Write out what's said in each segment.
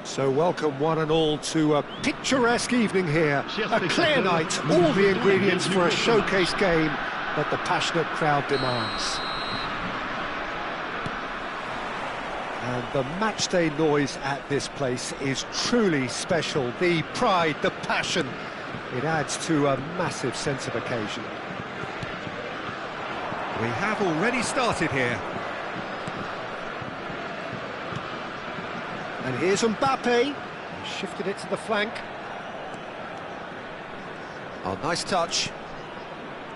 So welcome one and all to a picturesque evening here, a clear night, all the ingredients for a showcase game that the passionate crowd demands. And the matchday noise at this place is truly special. The pride, the passion, it adds to a massive sense of occasion. We have already started here. And here's Mbappe, he shifted it to the flank. Oh, nice touch.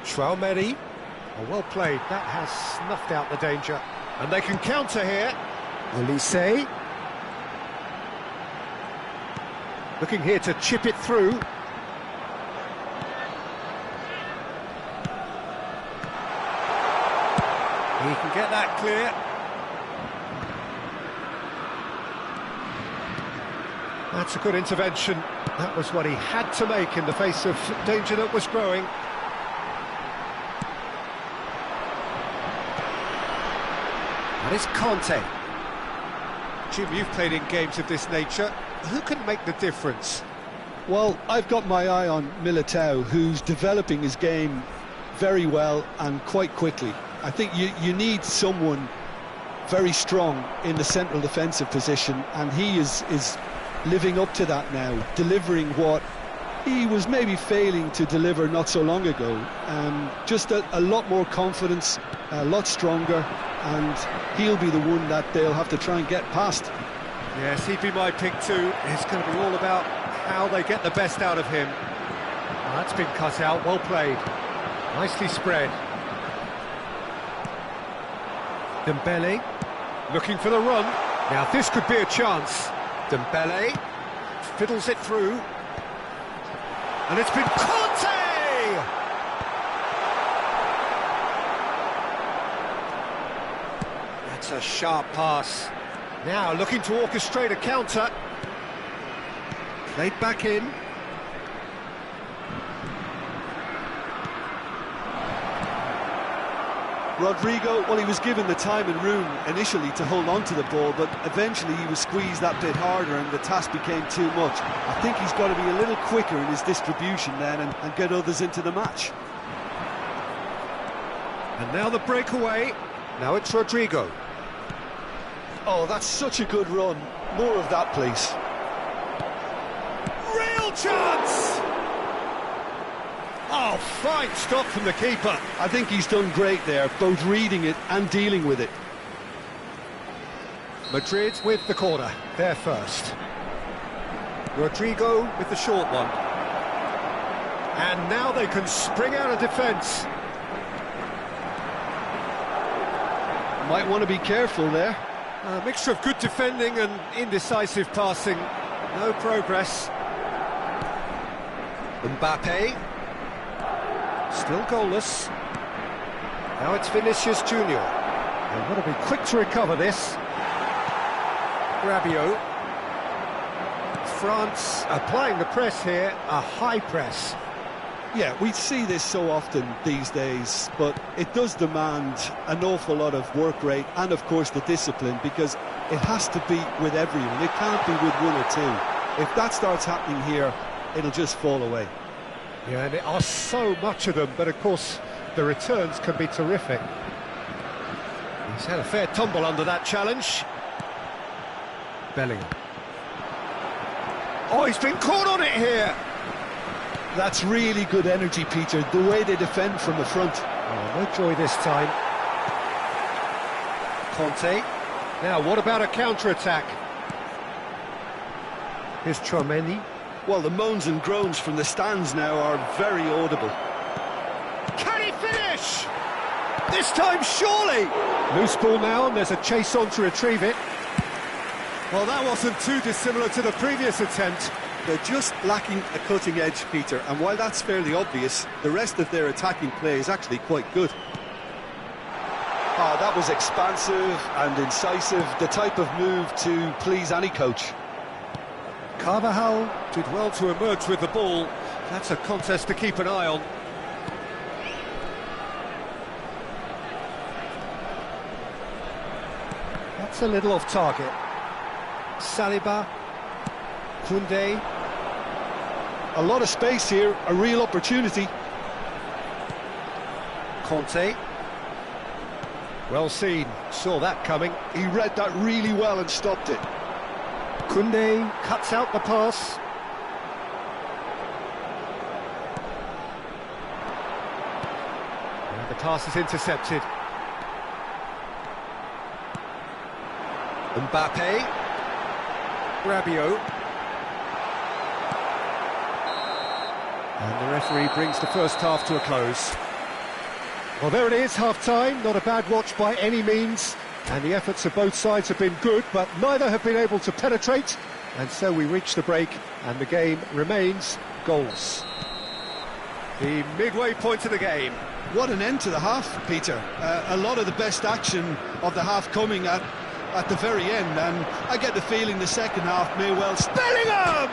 Traoré, oh, well played, that has snuffed out the danger. And they can counter here. Olise. Looking here to chip it through. He can get that clear. That's a good intervention. That was what he had to make in the face of danger that was growing. That is Conte. Jim, you've played in games of this nature. Who can make the difference? Well, I've got my eye on Militao, who's developing his game very well and quite quickly. I think you need someone very strong in the central defensive position, and he is living up to that now, delivering what he was maybe failing to deliver not so long ago. Just a lot more confidence, a lot stronger, and he'll be the one that they'll have to try and get past. Yes, he'd be my pick too. It's going to be all about how they get the best out of him. Oh, that's been cut out, well played. Nicely spread. Dembele, looking for the run. Now this could be a chance. Dembele fiddles it through, and it's been Conte! That's a sharp pass. Now looking to orchestrate a counter. Played back in. Rodrigo, well, he was given the time and room initially to hold on to the ball, but eventually he was squeezed that bit harder and the task became too much. I think he's got to be a little quicker in his distribution then and get others into the match. And now the breakaway. Now it's Rodrigo. Oh, that's such a good run. More of that, please. Real chance! Oh, fine stop from the keeper. I think he's done great there, both reading it and dealing with it. Madrid with the corner, they're first. Rodrigo with the short one. And now they can spring out of defence. Might want to be careful there. A mixture of good defending and indecisive passing. No progress. Mbappe. Still goalless. Now it's Vinicius Junior. They've got to be quick to recover this. Rabiot. France applying the press here, a high press. Yeah, we see this so often these days, but it does demand an awful lot of work rate and, of course, the discipline, because it has to be with everyone. It can't be with one or two. If that starts happening here, it'll just fall away. Yeah, and there are so much of them, but of course the returns can be terrific. He's had a fair tumble under that challenge. Bellingham. Oh, he's been caught on it here! That's really good energy, Peter, the way they defend from the front. Oh, no joy this time. Conte. Now, what about a counter-attack? Here's Tchouaméni. Well, the moans and groans from the stands now are very audible. Can he finish? This time, surely! Loose ball now, and there's a chase on to retrieve it. Well, that wasn't too dissimilar to the previous attempt. They're just lacking a cutting edge, Peter, and while that's fairly obvious, the rest of their attacking play is actually quite good. That was expansive and incisive, the type of move to please any coach. Carvajal did well to emerge with the ball. That's a contest to keep an eye on. That's a little off target. Saliba, Koundé. A lot of space here, a real opportunity. Conte. Well seen, saw that coming. He read that really well and stopped it. Koundé cuts out the pass. And the pass is intercepted. Mbappe. Rabiot. And the referee brings the first half to a close. Well, there it is, half-time. Not a bad watch by any means. And the efforts of both sides have been good, but neither have been able to penetrate. And so we reach the break, and the game remains goals. The midway point of the game. What an end to the half, Peter. A lot of the best action of the half coming at the very end, and I get the feeling the second half may well... Bellingham!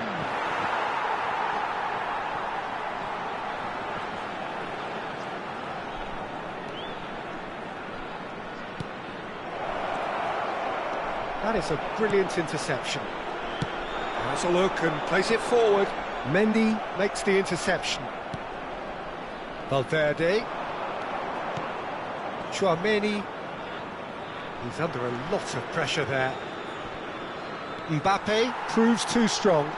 That is a brilliant interception. Has a look and plays it forward. Mendy makes the interception. Valverde. Tchouaméni. He's under a lot of pressure there. Mbappe proves too strong.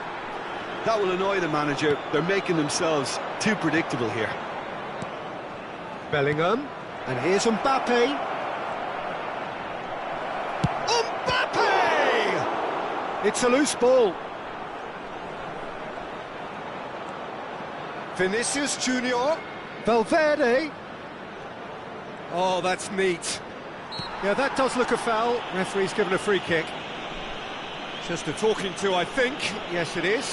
That will annoy the manager. They're making themselves too predictable here. Bellingham. And here's Mbappe. It's a loose ball. Vinicius Junior. Valverde. Oh, that's neat. Yeah, that does look a foul. Referee's given a free kick. Just a talking to, I think. Yes, it is.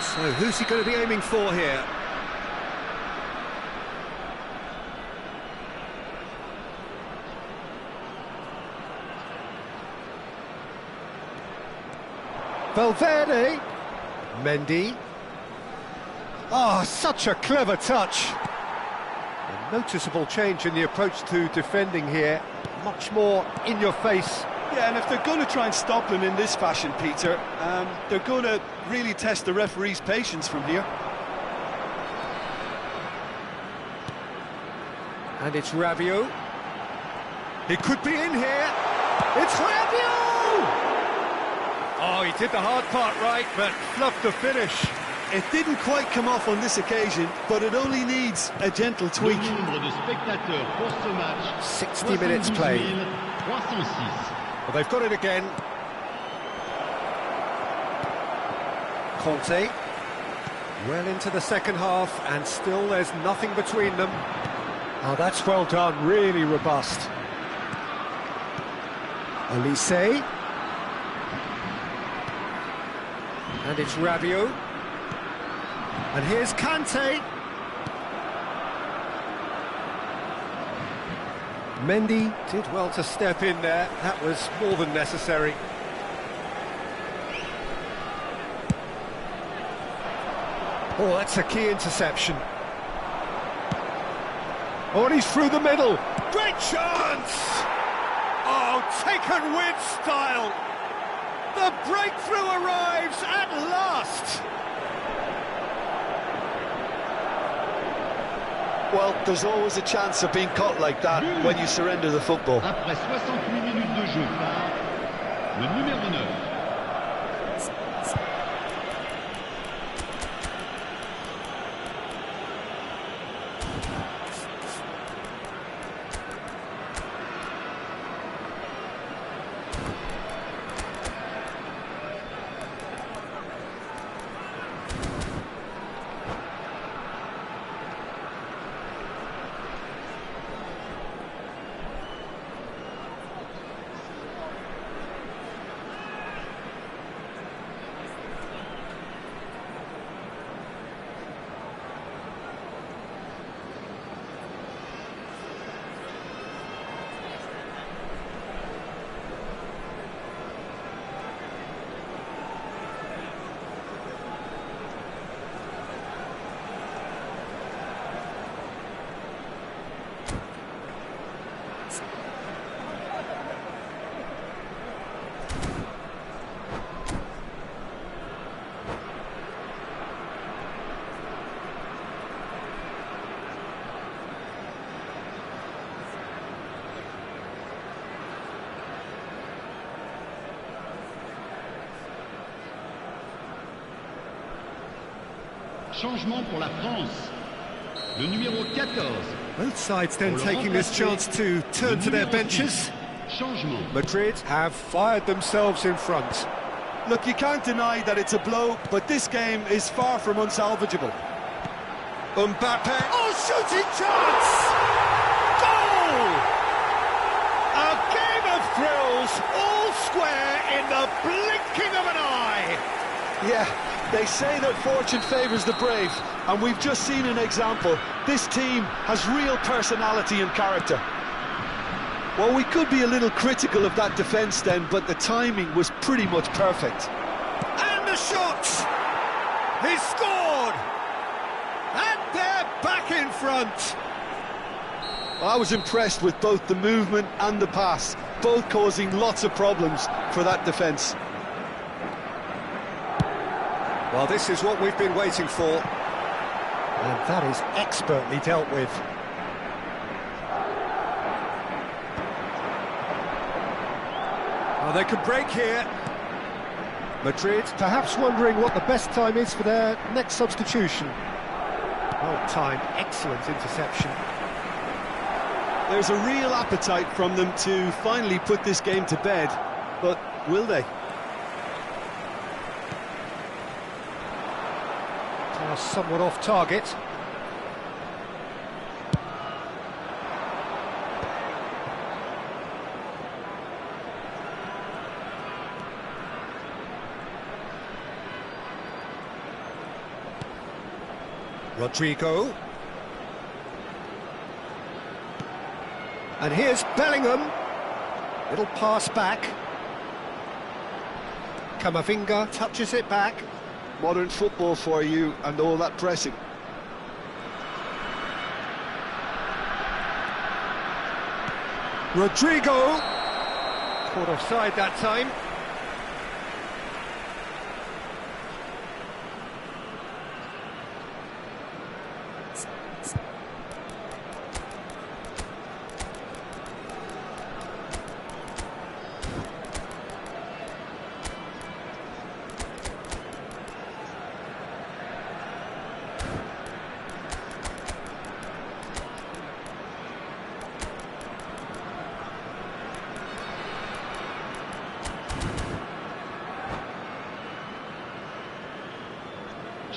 So, who's he going to be aiming for here? Valverde. Mendy. Oh, such a clever touch. A noticeable change in the approach to defending here. Much more in your face. Yeah, and if they're going to try and stop him in this fashion, Peter, they're going to really test the referee's patience from here. And it's Rabiot. He could be in here. It's Rabiot! Oh, he did the hard part right, but fluffed the finish. It didn't quite come off on this occasion, but it only needs a gentle tweak. 60 minutes played. Well, they've got it again. Conte. Well into the second half, and still there's nothing between them. Oh, that's well done, really robust. Olise. And it's Rabiot. And here's Kante. Mendy did well to step in there. That was more than necessary. Oh, that's a key interception. Oh, and he's through the middle. Great chance! Oh, taken with style. The breakthrough arrives at last. Well, there's always a chance of being caught like that when you surrender the football. Après 68 minutes de jeu par le numéro 9. Changement pour la France. Le numéro 14. Both sides then taking this chance to turn to their benches. Changement. Madrid have fired themselves in front. Look, you can't deny that it's a blow, but this game is far from unsalvageable. Mbappe. Oh, shooting chance! Goal! A game of thrills, all square in the blinking of an eye. Yeah, they say that fortune favours the brave, and we've just seen an example. This team has real personality and character. Well, we could be a little critical of that defence then, but the timing was pretty much perfect. And the shot! He's scored! And they're back in front! I was impressed with both the movement and the pass, both causing lots of problems for that defence. Well, this is what we've been waiting for. And that is expertly dealt with. Well, they could break here. Madrid perhaps wondering what the best time is for their next substitution. Well-timed, excellent interception. There's a real appetite from them to finally put this game to bed, but will they? Somewhat off target. Rodrigo. And here's Bellingham. Little pass back. Camavinga touches it back. Modern football for you and all that pressing. Rodrigo. Caught offside that time.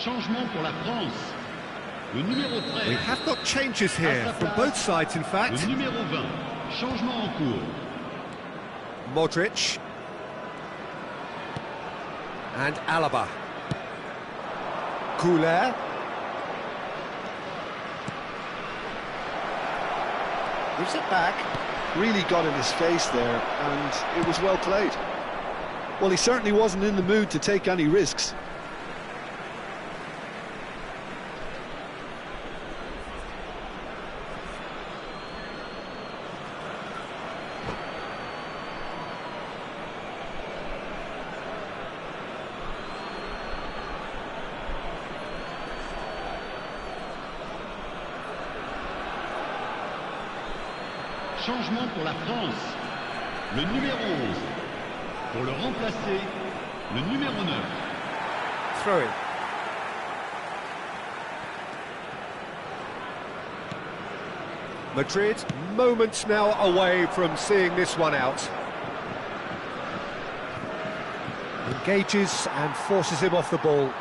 Changement pour la France. Le numéro 13. We have got changes here from both sides, in fact. Le numéro 20. Changement en cours. Modric. And Alaba. Goulet. Gives it back. Really got in his face there, and it was well played. Well, he certainly wasn't in the mood to take any risks. Changement pour la France. Le numéro 11. Pour le remplacer, le numéro 9. Throw in. Madrid, moments now away from seeing this one out. Engages and forces him off the ball.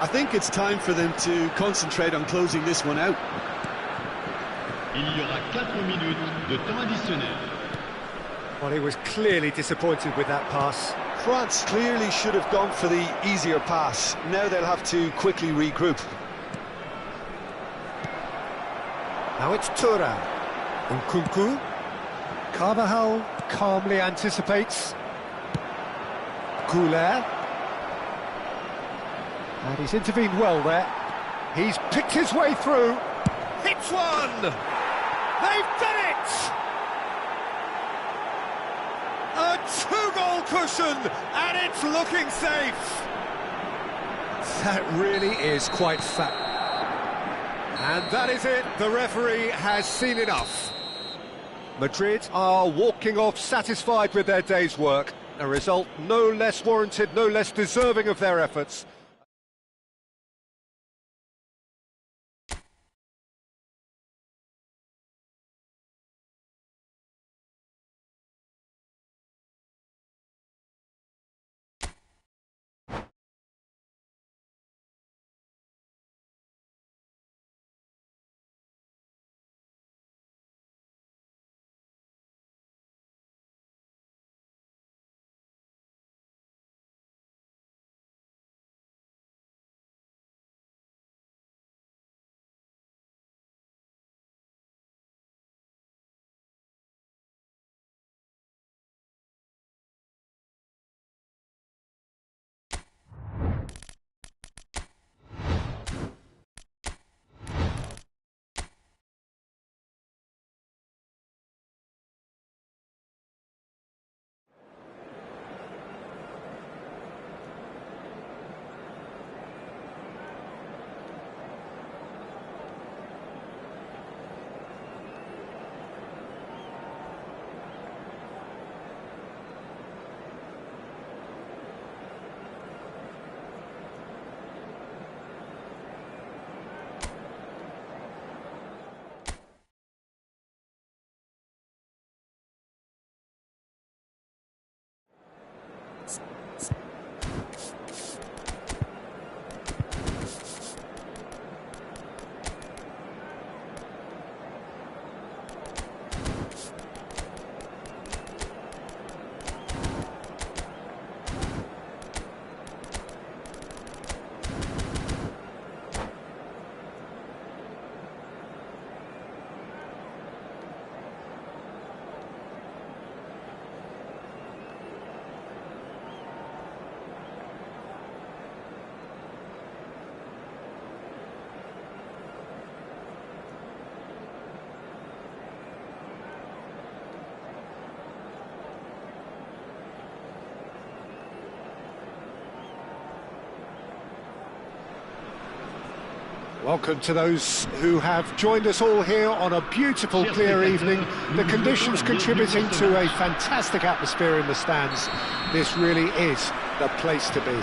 I think it's time for them to concentrate on closing this one out. Il y aura 4 minutes de temps additionnel. Well, he was clearly disappointed with that pass. France clearly should have gone for the easier pass. Now they'll have to quickly regroup. Now it's Thuram. Nkunku. Carvajal calmly anticipates. Goulet. And he's intervened well there. He's picked his way through. Hits one! They've done it! A two-goal cushion, and it's looking safe. That really is quite fat. And that is it. The referee has seen enough. Madrid are walking off satisfied with their day's work. A result no less warranted, no less deserving of their efforts. Welcome to those who have joined us all here on a beautiful, clear evening. The conditions contributing to a fantastic atmosphere in the stands. This really is the place to be.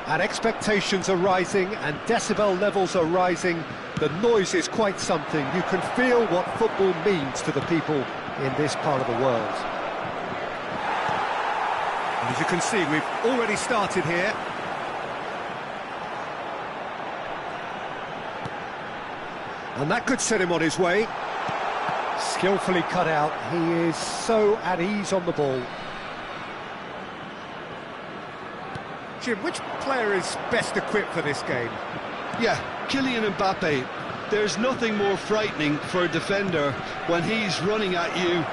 And expectations are rising and decibel levels are rising. The noise is quite something. You can feel what football means to the people in this part of the world. And as you can see, we've already started here. And that could set him on his way. Skillfully cut out. He is so at ease on the ball. Jim, which player is best equipped for this game? Yeah, Kylian Mbappe. There's nothing more frightening for a defender when he's running at you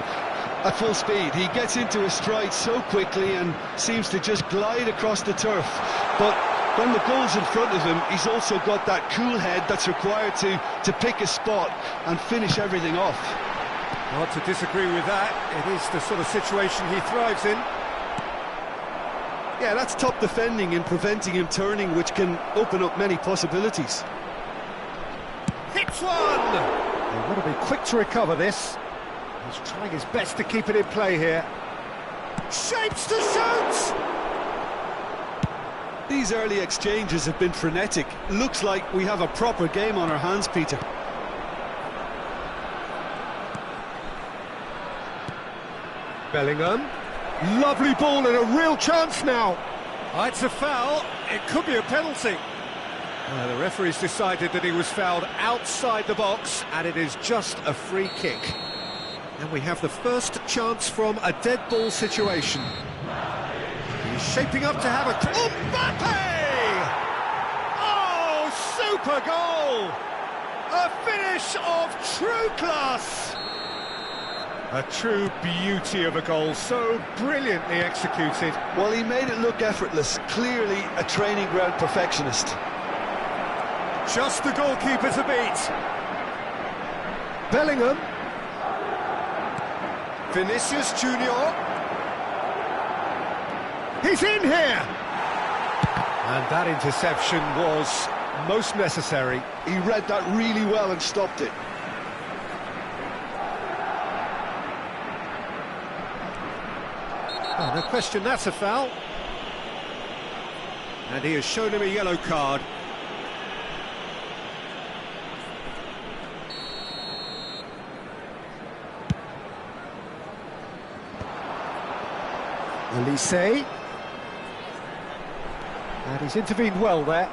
at full speed. He gets into a stride so quickly and seems to just glide across the turf. But when the goal's in front of him, he's also got that cool head that's required to pick a spot and finish everything off. Not to disagree with that. It is the sort of situation he thrives in. Yeah, that's top defending and preventing him turning, which can open up many possibilities. Hit That's one! They want to be quick to recover this. He's trying his best to keep it in play here. Shapes to shoot! These early exchanges have been frenetic. Looks like we have a proper game on our hands, Peter. Bellingham. Lovely ball and a real chance now. Oh, it's a foul. It could be a penalty. The referee's decided that he was fouled outside the box, and it is just a free kick. And we have the first chance from a dead ball situation. He's shaping up to have a... Mbappe! Oh, super goal! A finish of true class! A true beauty of a goal, so brilliantly executed. Well, he made it look effortless. Clearly a training ground perfectionist. Just the goalkeeper to beat. Bellingham. Vinicius Junior. He's in here! And that interception was most necessary. He read that really well and stopped it. Oh, no question, that's a foul. And he has shown him a yellow card. Olise. And he's intervened well there.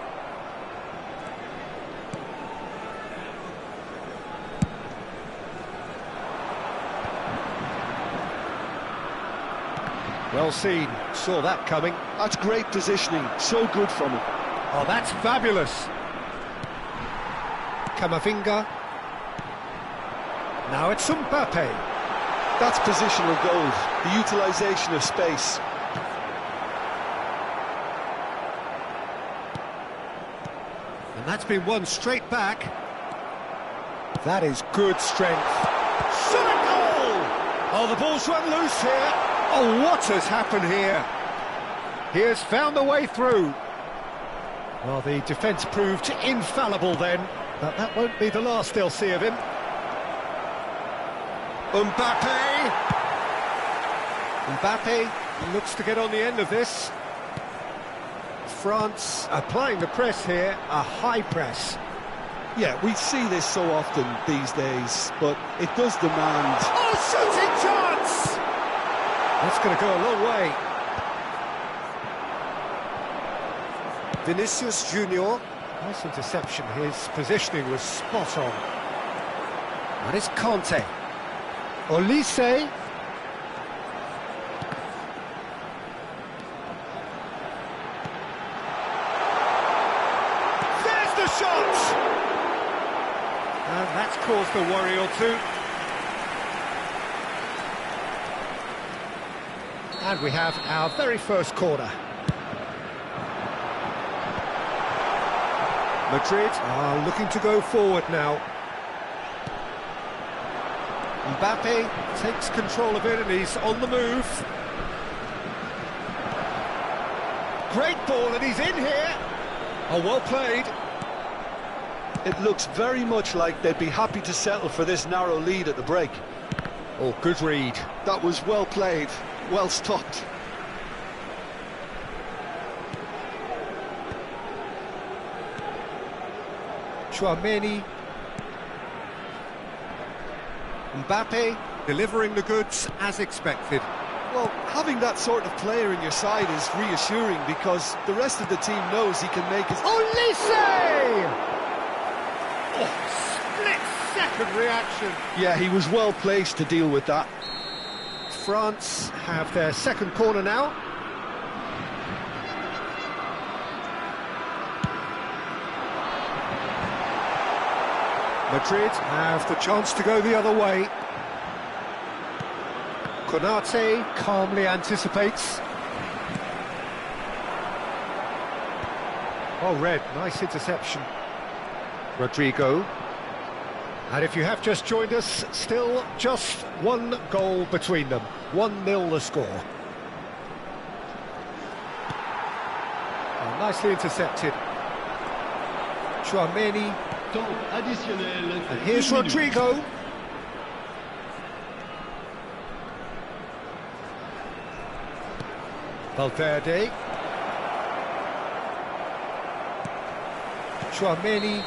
Well seen, saw that coming. That's great positioning, so good from him. Oh, that's fabulous. Camavinga. Now it's Mbappe. That's positional gold, the utilisation of space. And that's been won straight back. That is good strength. Shot a goal! Oh, the ball's run loose here. Oh, what has happened here? He has found the way through. Well, the defence proved infallible then, but that won't be the last they'll see of him. Mbappe looks to get on the end of this. France applying the press here, a high press. Yeah, we see this so often these days, but it does demand... Oh, shooting chance! That's going to go a long way. Vinicius Junior. Nice interception. His positioning was spot on. And it's Conte. Olise. There's the shot! And that's caused a worry or two. And we have our very first corner. Madrid are looking to go forward now. Mbappe takes control of it and he's on the move. Great ball and he's in here. Oh, well played. It looks very much like they'd be happy to settle for this narrow lead at the break. Oh, good read. That was well played, well stopped. Chouameni. Mbappe delivering the goods as expected. Well, having that sort of player in your side is reassuring because the rest of the team knows he can make his... Olise! Oh, split-second reaction. Yeah, he was well placed to deal with that. France have their second corner now. Madrid have the chance to go the other way. Konate calmly anticipates. Oh, Red, nice interception. Rodrigo. And if you have just joined us, still just one goal between them. 1-0 the score. Oh, nicely intercepted. Chouameni. Temps additionnel. And here's 1 minute. Rodrigo. Valverde. Chouameni.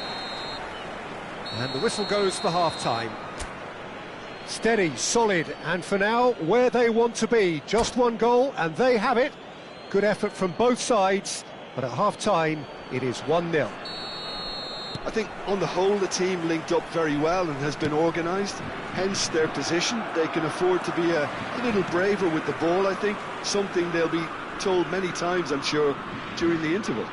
And the whistle goes for half-time. Steady, solid, and for now, where they want to be. Just one goal, and they have it. Good effort from both sides, but at half-time, it is 1-0. I think on the whole the team linked up very well and has been organised, hence their position. They can afford to be a little braver with the ball, I think, something they'll be told many times, I'm sure, during the interval.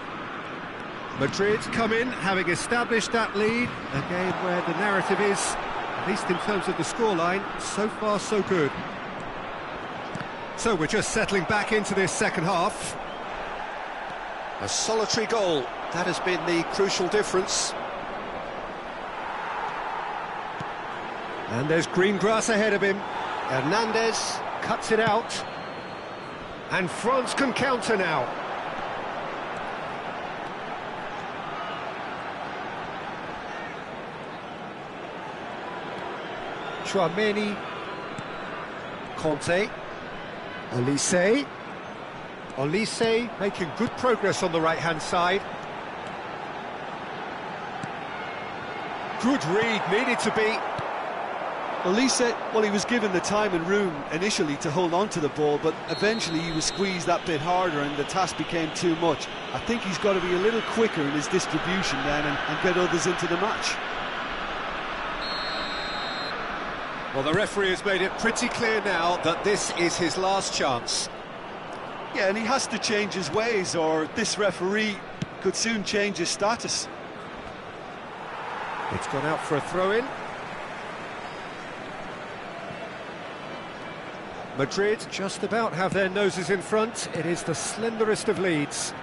Madrid come in, having established that lead, a game where the narrative is, at least in terms of the scoreline, so far so good. So we're just settling back into this second half. A solitary goal, that has been the crucial difference. And there's green grass ahead of him. Hernandez cuts it out. And France can counter now. Chouameni. Conte. Olise. Olise making good progress on the right-hand side. Good read, needed to be. Olise, well, he was given the time and room initially to hold on to the ball, but eventually he was squeezed that bit harder and the task became too much. I think he's got to be a little quicker in his distribution then and get others into the match. Well, the referee has made it pretty clear now that this is his last chance. Yeah, and he has to change his ways, or this referee could soon change his status. It's gone out for a throw-in. Madrid just about have their noses in front. It is the slenderest of leads.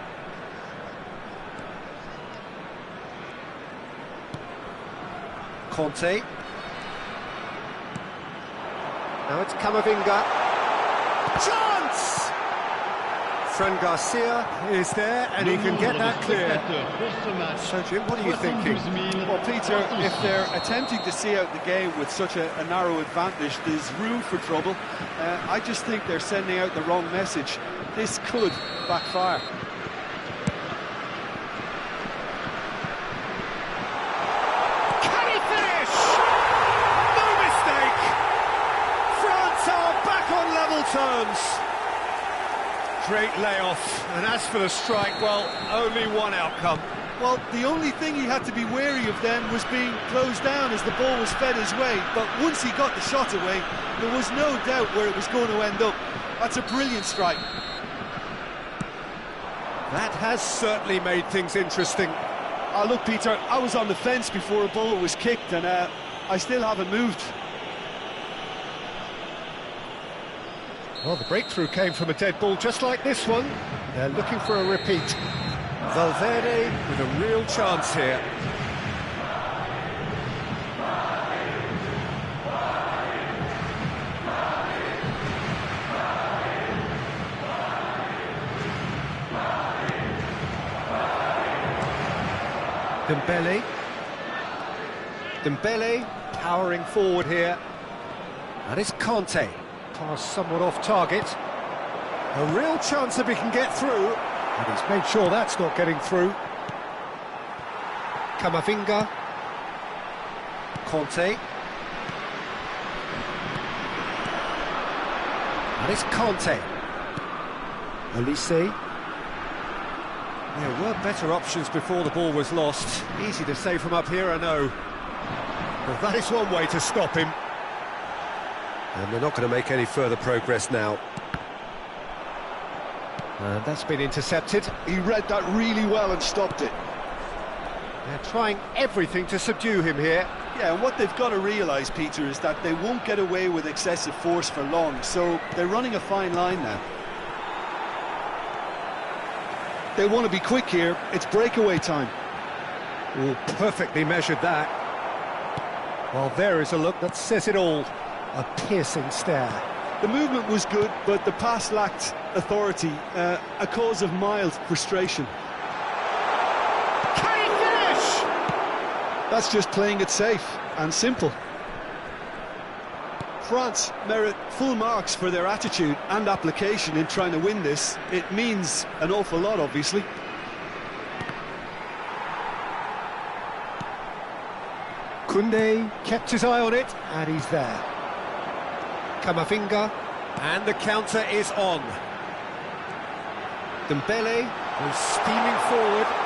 Conte. Now it's Camavinga. Chance! Fran Garcia is there, and he can get that clear. So, Jim, what are you thinking? Well, Peter, if they're attempting to see out the game with such a narrow advantage, there's room for trouble. I just think they're sending out the wrong message. This could backfire. Can he finish? No mistake! France are back on level terms. Great layoff, and as for the strike, well, only one outcome. Well, the only thing he had to be wary of then was being closed down as the ball was fed his way, but once he got the shot away, there was no doubt where it was going to end up. That's a brilliant strike. That has certainly made things interesting. Look, Peter, I was on the fence before a ball was kicked, and I still haven't moved. Well, the breakthrough came from a dead ball just like this one. They're looking for a repeat. Valverde with a real chance here. Dembele. Dembele powering forward here. And it's Conte. Pass somewhat off target. A real chance if he can get through. And he's made sure that's not getting through. Camavinga. Conte. And it's Conte. Olise. There were better options before the ball was lost. Easy to say from up here, I know. But that is one way to stop him. And they're not going to make any further progress now. And that's been intercepted. He read that really well and stopped it. They're trying everything to subdue him here. Yeah, and what they've got to realise, Peter, is that they won't get away with excessive force for long, so they're running a fine line now. They want to be quick here. It's breakaway time. Oh, perfectly measured that. Well, there is a look that says it all. A piercing stare. The movement was good, but the pass lacked authority, a cause of mild frustration. Can he finish? That's just playing it safe and simple. France merit full marks for their attitude and application in trying to win this. It means an awful lot, obviously. Koundé kept his eye on it, and he's there. Kamavinga, and the counter is on. Dembele was steaming forward.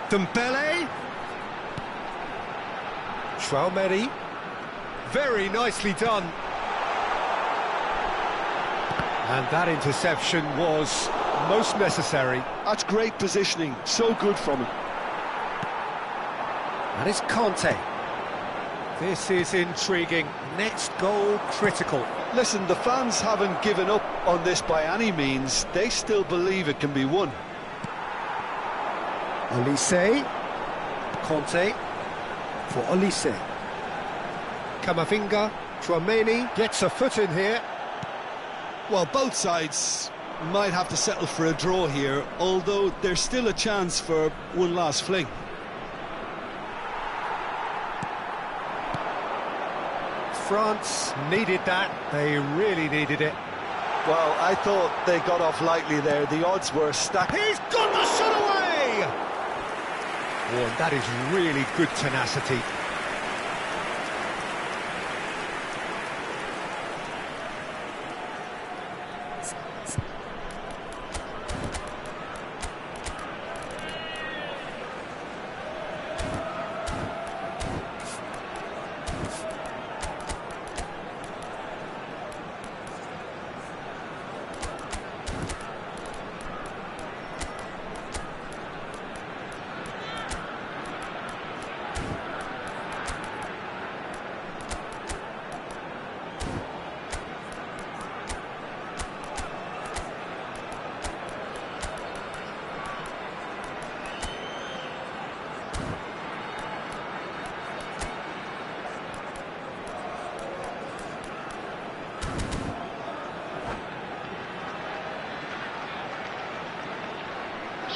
Dembele. Traoré. Very nicely done. And that interception was most necessary. That's great positioning, so good from him. And it's Conte. This is intriguing. Next goal critical. Listen, the fans haven't given up on this by any means. They still believe it can be won. Olise. Conte for Olise. Kamavinga. Traoré gets a foot in here. Well, both sides might have to settle for a draw here, although there's still a chance for one last fling. France needed that. They really needed it. Well, I thought they got off lightly there. The odds were stacked. He's got the shot away! Oh, and that is really good tenacity.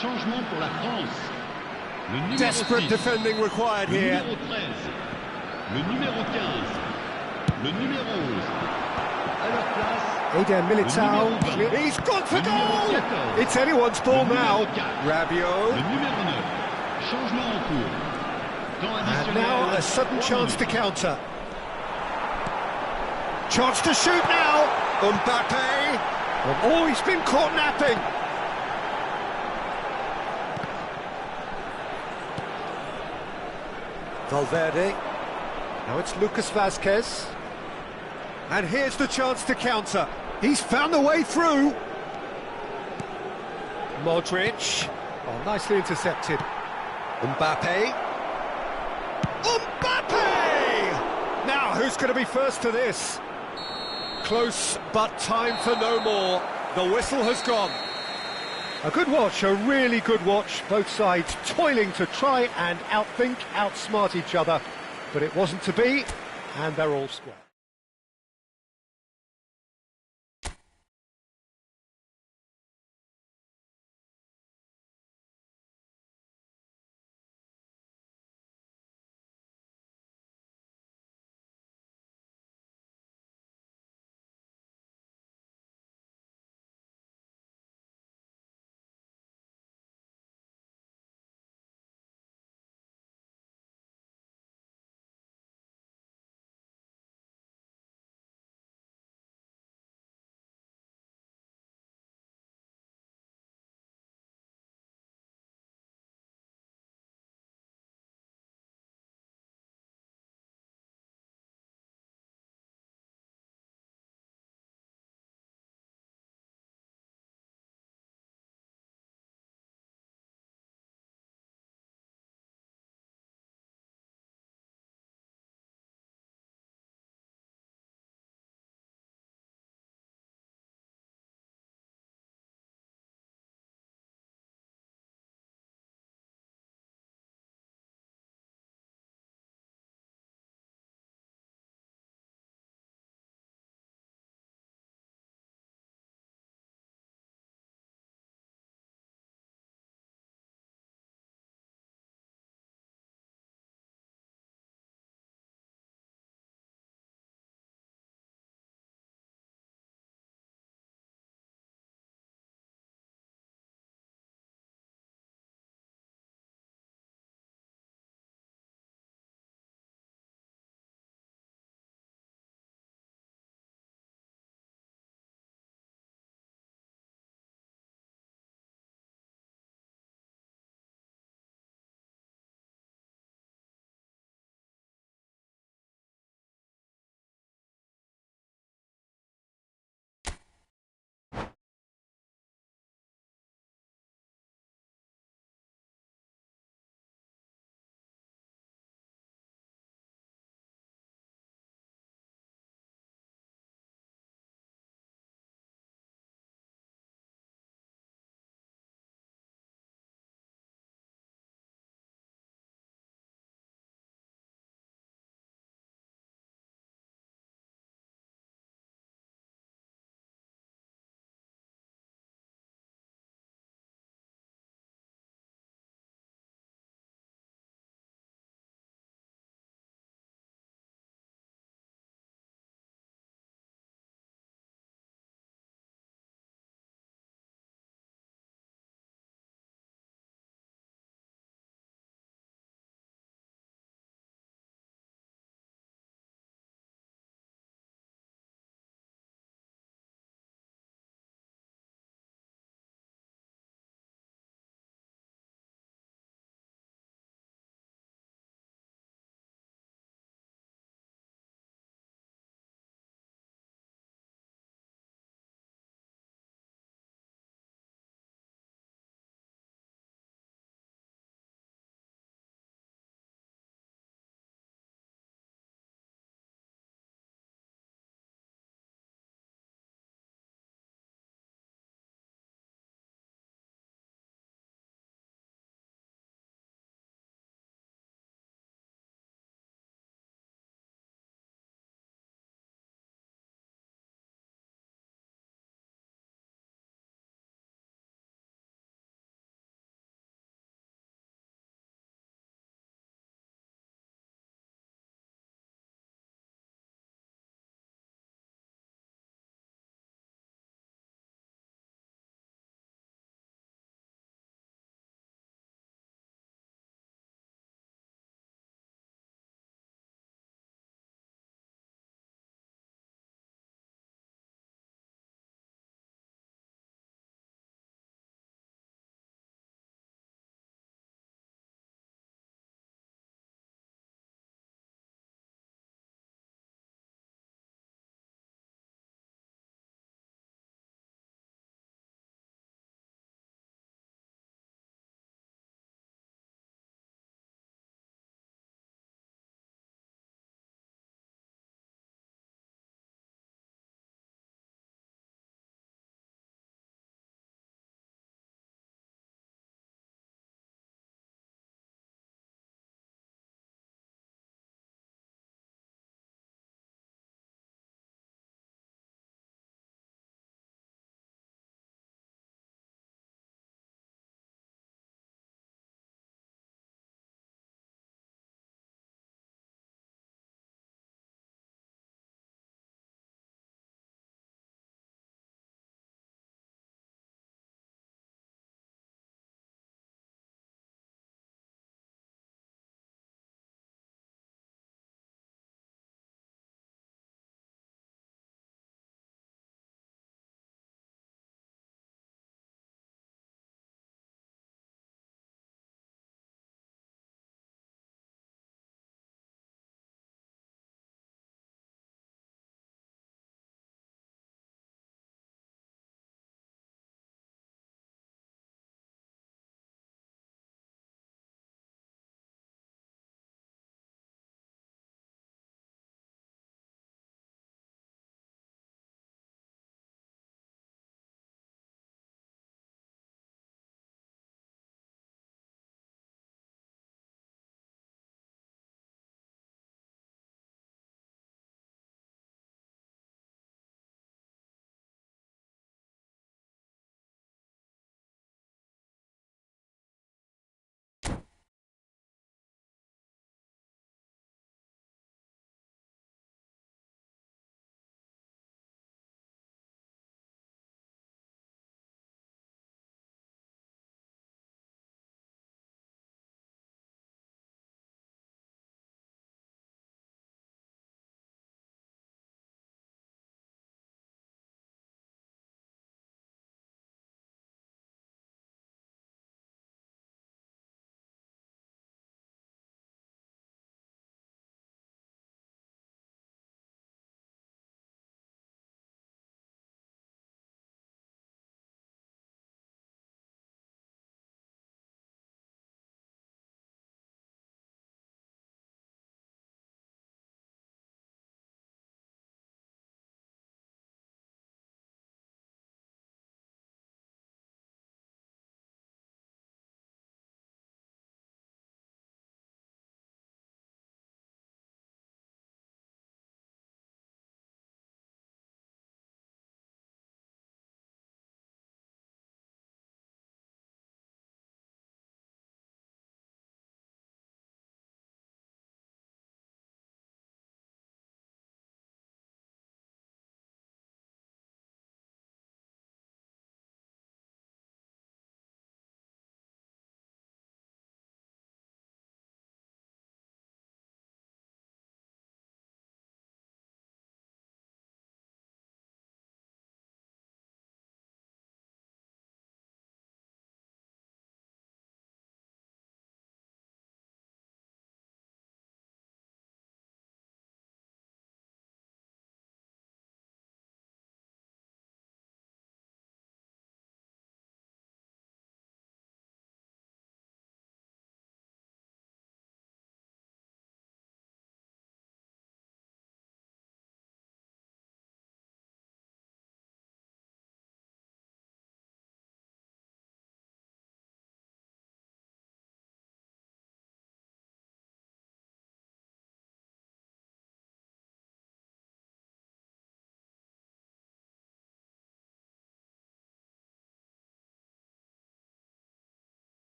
Changement pour la France. Le numéro Desperate 6, defending required le here. numéro 13, le numéro 15, le numéro 11. À leur place, Eder Militao. Le numéro 20. He's gone for Le numéro goal! 14. It's anyone's ball Le now. numéro 4. Rabiot. le numéro 9. Changement en cours. Temps And additionnel. now a sudden 3 chance to minutes. counter. Chance to shoot now. Mbappe. Oh, he's been caught napping. Valverde. Now it's Lucas Vazquez. And here's the chance to counter. He's found the way through. Modric. Oh, nicely intercepted. Mbappe. Mbappe! Now, who's going to be first to this? Close, but time for no more. The whistle has gone. A good watch, a really good watch. Both sides toiling to try and outthink, outsmart each other. But it wasn't to be, and they're all square.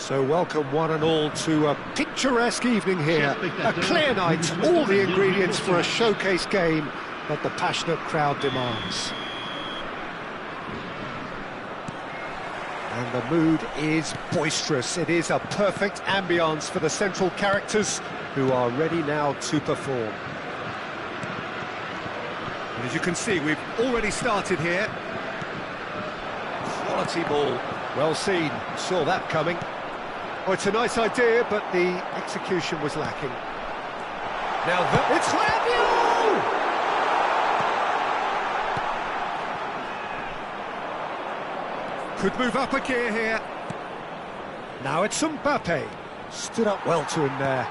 So welcome one and all to a picturesque evening here. A clear night, all the ingredients for a showcase game that the passionate crowd demands. And the mood is boisterous. It is a perfect ambience for the central characters who are ready now to perform. And as you can see, we've already started here. Quality ball. Well seen. Saw that coming. Oh, it's a nice idea, but the execution was lacking. Now it's Lênnnnn! Could move up a gear here. Now it's Mbappe. Stood up well to him there.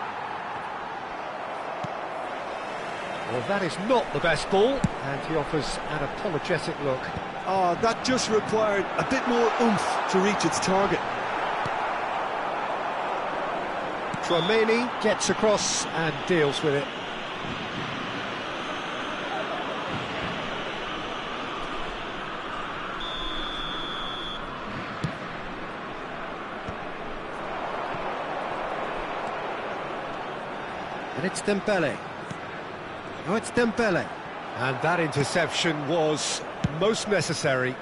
Well, that is not the best ball, and he offers an apologetic look. Oh, that just required a bit more oomph to reach its target. Tchouaméni gets across and deals with it. And it's Dembele. Oh, it's Dembele. And that interception was most necessary.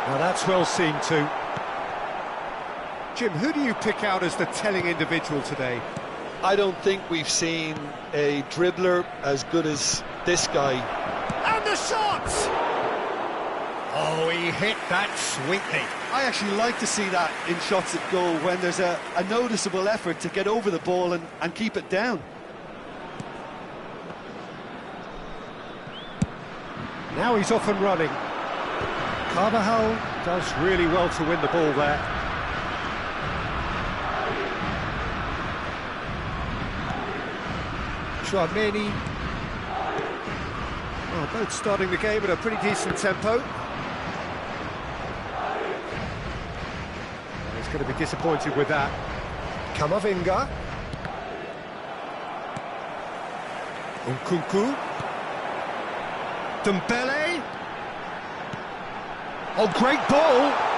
Now that's well seen too. Jim, who do you pick out as the telling individual today? I don't think we've seen a dribbler as good as this guy. And the shot! Oh, he hit that sweetly. I actually like to see that in shots at goal, when there's a noticeable effort to get over the ball and keep it down. Now he's off and running. Carvajal does really well to win the ball there. Tchouaméni. Well, both starting the game at a pretty decent tempo. He's going to be disappointed with that. Camavinga. Nkunku. Dembele. Oh, great ball!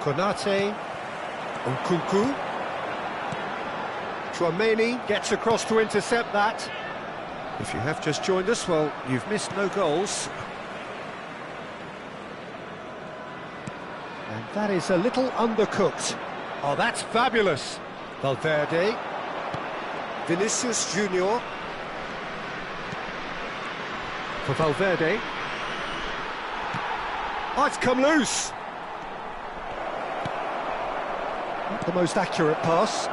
Konate. Nkunku. Tchouaméni gets across to intercept that. If you have just joined us, well, you've missed no goals. And that is a little undercooked. Oh, that's fabulous. Valverde. Vinicius Junior. For Valverde. Oh, it's come loose. Not the most accurate pass.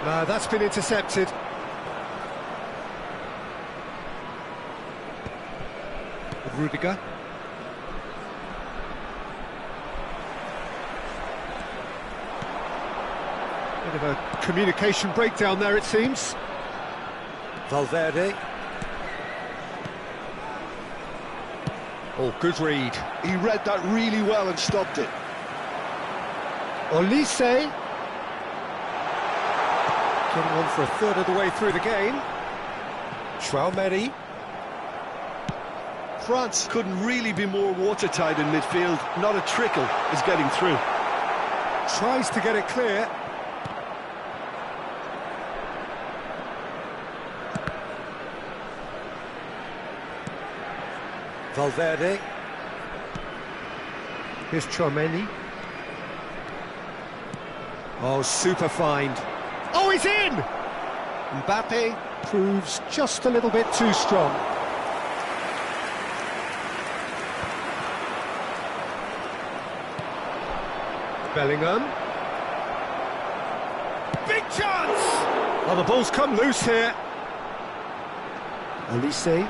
No, that's been intercepted. Rudiger. Bit of a communication breakdown there, it seems. Valverde. Oh, good read. He read that really well and stopped it. Olise. Getting on for a third of the way through the game. Tchouaméni. France couldn't really be more watertight in midfield. Not a trickle is getting through. Tries to get it clear. Valverde. Here's Tchouaméni. Oh, super find. Oh, he's in! Mbappe proves just a little bit too strong. Bellingham. Big chance! Well, the ball's come loose here. Olise.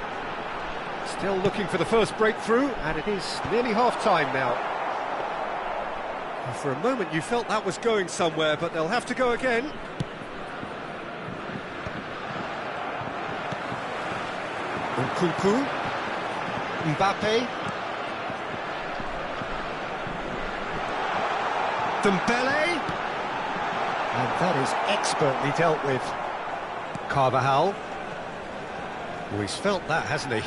Still looking for the first breakthrough, and it is nearly half-time now. And for a moment you felt that was going somewhere, but they'll have to go again. Nkunku. Mbappe. Dembele. And that is expertly dealt with. Carvajal. Oh, he's felt that, hasn't he?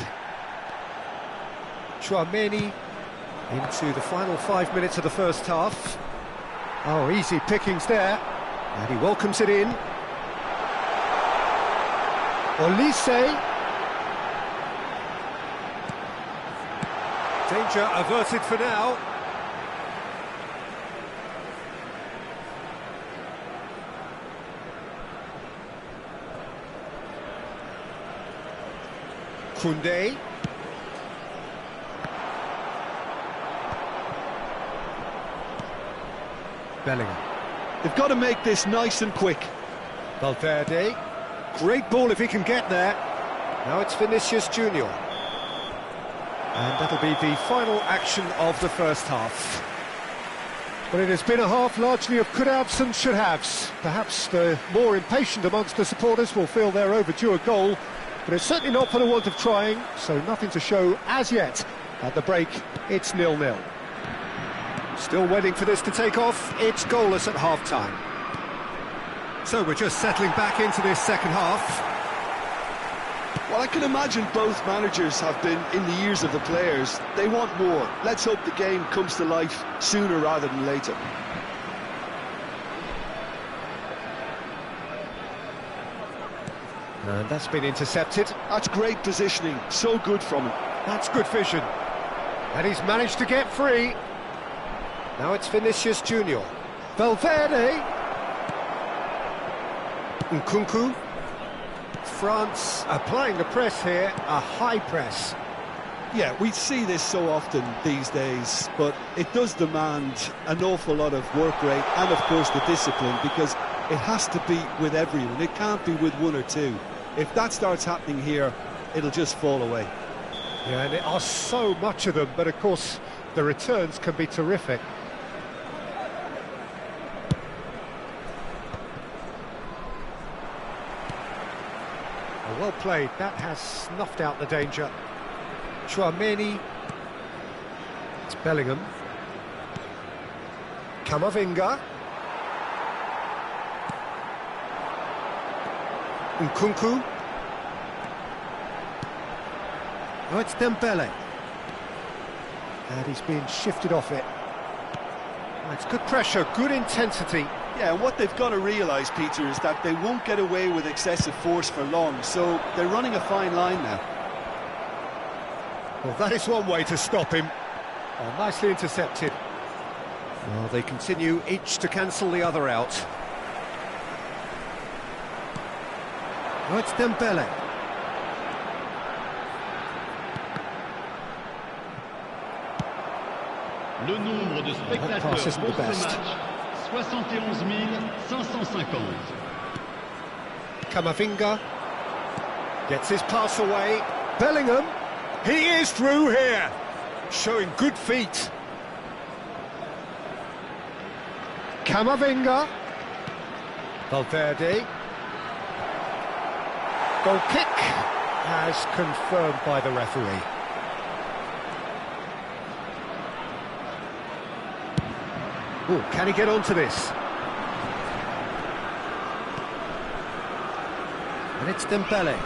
Tchouaméni into the final 5 minutes of the first half. Oh, easy pickings there. And he welcomes it in. Olise. Danger averted for now. Koundé. Bellingham. They've got to make this nice and quick. Valverde. Great ball if he can get there. Now it's Vinicius Junior. And that'll be the final action of the first half. Well, it has been a half largely of could-haves and should-haves. Perhaps the more impatient amongst the supporters will feel they're overdue a goal, but it's certainly not for the want of trying, so nothing to show as yet. At the break, it's 0-0. Still waiting for this to take off, it's goalless at half-time. So we're just settling back into this second half. Well, I can imagine both managers have been in the ears of the players. They want more. Let's hope the game comes to life sooner rather than later. And that's been intercepted. That's great positioning, so good from him. That's good vision. And he's managed to get free. Now it's Vinicius Junior. Valverde. Nkunku. France applying the press here, a high press. Yeah, we see this so often these days, but it does demand an awful lot of work rate and, of course, the discipline, because it has to be with everyone. It can't be with one or two. If that starts happening here, it'll just fall away. Yeah, and there are so much of them, but of course the returns can be terrific. Well played, that has snuffed out the danger. Tchouaméni. It's Bellingham. Camavinga. Nkunku. Oh, it's Dembele. And he's being shifted off it. Oh, it's good pressure, good intensity. Yeah, and what they've got to realise, Peter, is that they won't get away with excessive force for long, so they're running a fine line now. Well, that is one way to stop him. Oh, nicely intercepted. Well, they continue each to cancel the other out. Oh, it's Dembele. Le nombre de spectateurs pour ce match, 71 550. Camavinga gets his pass away. Bellingham, he is through here, showing good feet. Camavinga. Valverde. Goal kick as confirmed by the referee. Ooh, can he get onto this? And it's Dembele.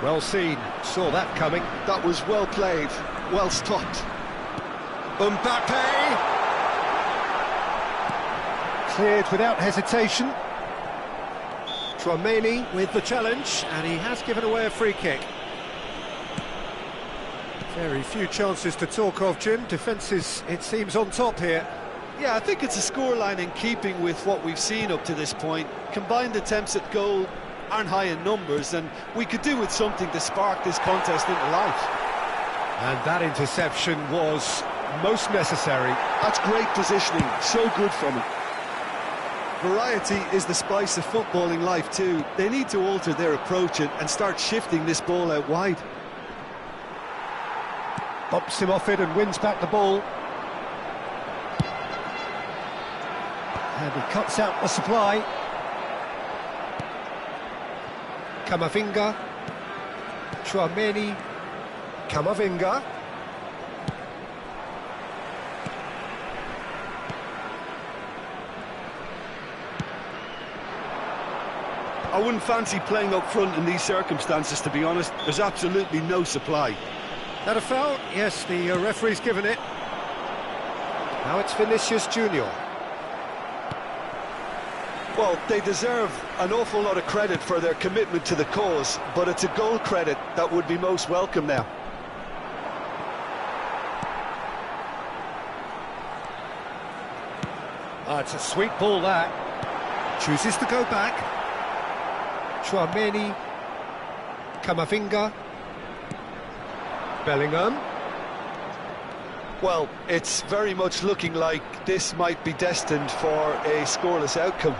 Well seen, saw that coming. That was well played, well stopped. Mbappe! Cleared without hesitation. Tchouaméni with the challenge, and he has given away a free kick. Very few chances to talk of, Jim. Defences, it seems, on top here. Yeah, I think it's a scoreline in keeping with what we've seen up to this point. Combined attempts at goal aren't high in numbers, and we could do with something to spark this contest into life. And that interception was most necessary. That's great positioning, so good from him. Variety is the spice of footballing life too. They need to alter their approach and start shifting this ball out wide. Bumps him off it and wins back the ball. And he cuts out the supply. Camavinga. Tchouaméni. Camavinga. I wouldn't fancy playing up front in these circumstances, to be honest. There's absolutely no supply. That a foul? Yes, the referee's given it. Now it's Vinicius Junior. Well, they deserve an awful lot of credit for their commitment to the cause, but it's a goal credit that would be most welcome now. Ah, it's a sweet ball, that. Chooses to go back. Chouameni. Camavinga. Bellingham. Well, it's very much looking like this might be destined for a scoreless outcome.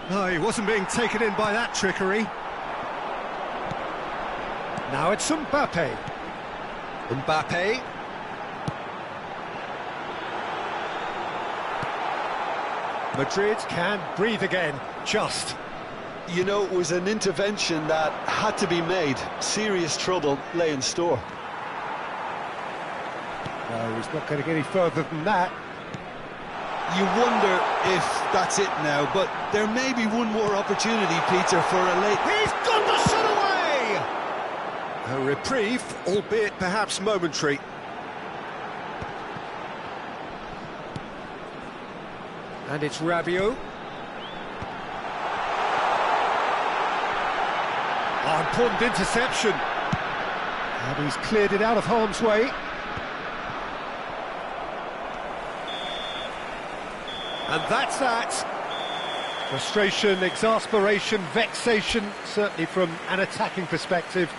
No, he wasn't being taken in by that trickery. Now it's Mbappe. Mbappe. Madrid can breathe again, just. You know, it was an intervention that had to be made. Serious trouble lay in store. No, he's not going to get any further than that. You wonder if that's it now, but there may be one more opportunity, Peter, for a late... He's got the shot away! A reprieve, albeit perhaps momentary. And it's Rabiot. Oh, important interception. And he's cleared it out of harm's way. And that's that. Frustration, exasperation, vexation, certainly from an attacking perspective.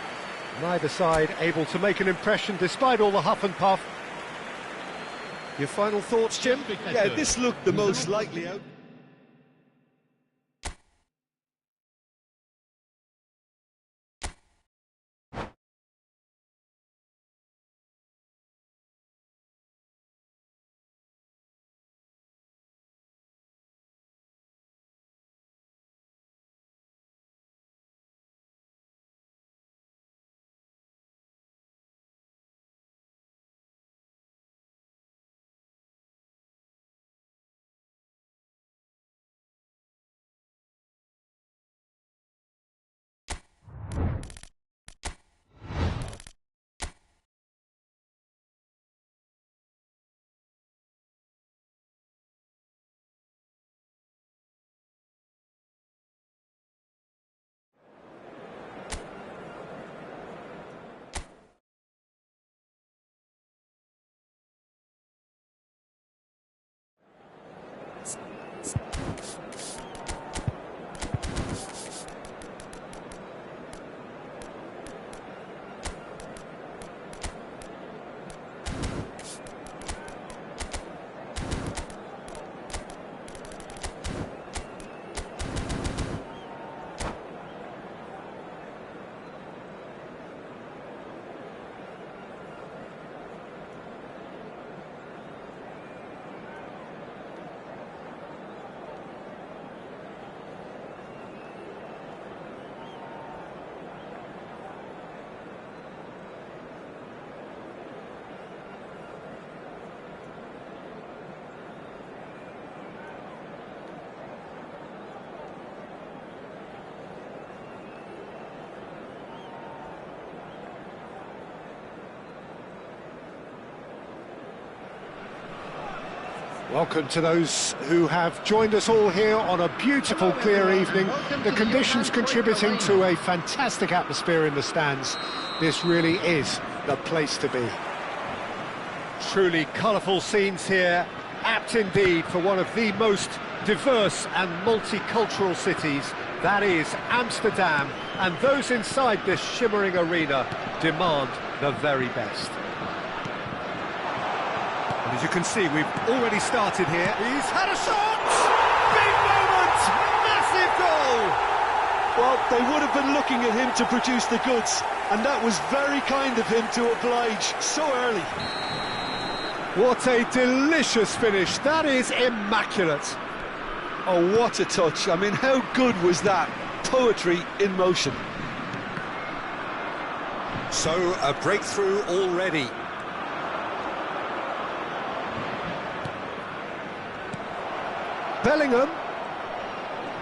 Neither side able to make an impression despite all the huff and puff. Your final thoughts, Jim? Yeah, this looked the most likely out. Welcome to those who have joined us all here on a beautiful, clear evening. The conditions contributing to a fantastic atmosphere in the stands. This really is the place to be. Truly colourful scenes here, apt indeed for one of the most diverse and multicultural cities. That is Amsterdam, and those inside this shimmering arena demand the very best. As you can see, we've already started here. He's had a shot! Big moment! Massive goal! Well, they would have been looking at him to produce the goods, and that was very kind of him to oblige so early. What a delicious finish. That is immaculate. Oh, what a touch. I mean, how good was that? Poetry in motion. So, a breakthrough already. Bellingham.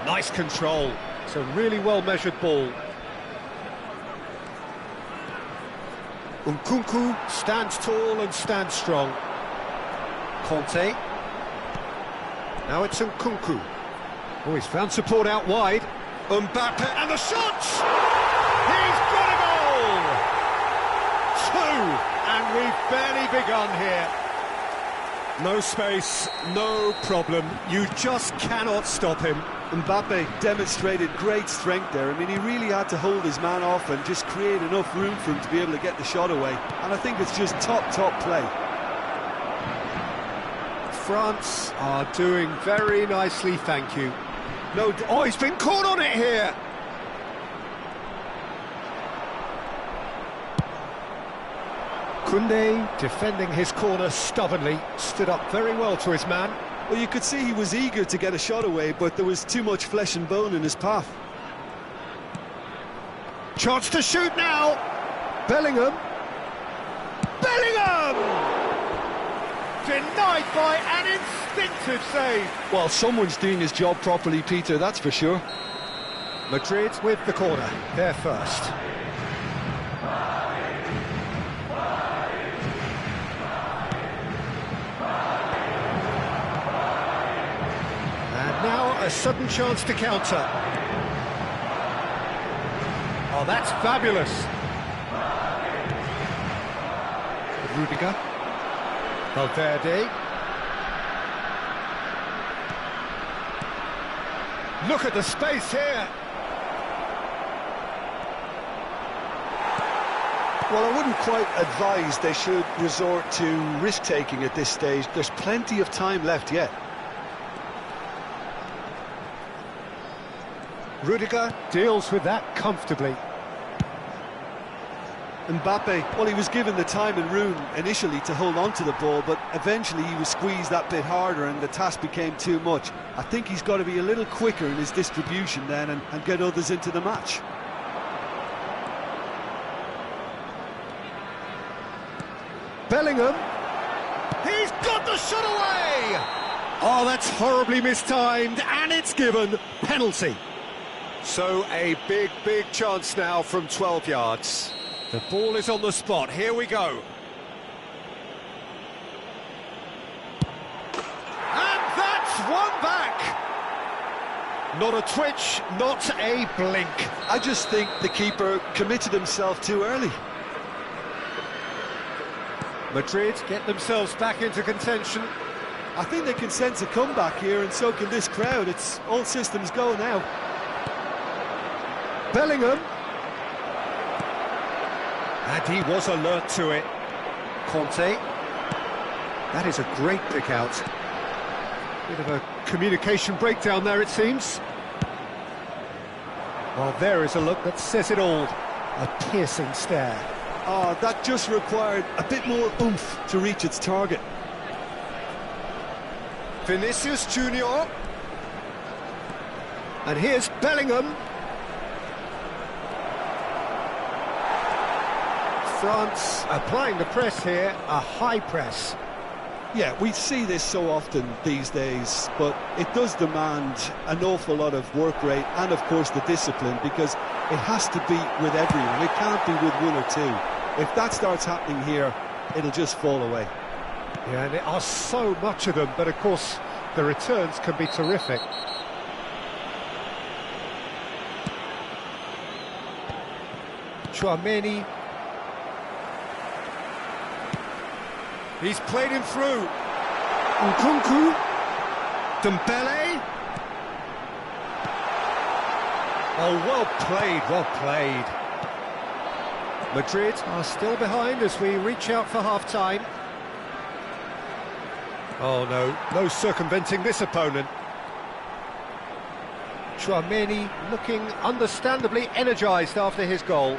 Nice control. It's a really well-measured ball. Nkunku stands tall and stands strong. Conte. Now it's Nkunku. Oh, he's found support out wide. Mbappe, and the shot! He's got a goal! 2, and we've barely begun here. No space, no problem. You just cannot stop him. Mbappe demonstrated great strength there. I mean, he really had to hold his man off and just create enough room for him to be able to get the shot away. And I think it's just top play. France are doing very nicely, thank you. No, oh, he's been caught on it here. Koundé, defending his corner stubbornly, stood up very well to his man. Well, you could see he was eager to get a shot away, but there was too much flesh and bone in his path. Chance to shoot now. Bellingham. Denied by an instinctive save. Well, someone's doing his job properly, Peter, that's for sure. Madrid with the corner, they're first. And now a sudden chance to counter. Oh, that's fabulous. Rudiger. Valverde. Look at the space here. Well, I wouldn't quite advise they should resort to risk-taking at this stage. There's plenty of time left yet. Rudiger deals with that comfortably. Mbappe, well, he was given the time and room initially to hold on to the ball, but eventually he was squeezed that bit harder and the task became too much. I think he's got to be a little quicker in his distribution then and get others into the match. Bellingham. He's got the shot away! Oh, that's horribly mistimed, and it's given. Penalty. So a big chance now from 12 yards. The ball is on the spot, here we go. And that's one back! Not a twitch, not a blink. I just think the keeper committed himself too early. Madrid get themselves back into contention. I think they can sense a comeback here, and so can this crowd. It's all systems go now. Bellingham. And he was alert to it. Conte. That is a great pick out. Bit of a communication breakdown there, it seems. Well, there is a look that says it all. A piercing stare. Oh, that just required a bit more oomph to reach its target. Vinicius Junior. And here's Bellingham. France applying the press here, a high press. Yeah, we see this so often these days, but it does demand an awful lot of work rate and, of course, the discipline, because it has to be with everyone. It can't be with one or two. If that starts happening here, it'll just fall away. Yeah, and there are so much of them, but, of course, the returns can be terrific. Chouameni. He's played him through. Nkunku. Dembele. Oh, well played, well played. Madrid are still behind as we reach out for half-time. Oh, no circumventing this opponent. Chouameni looking understandably energised after his goal.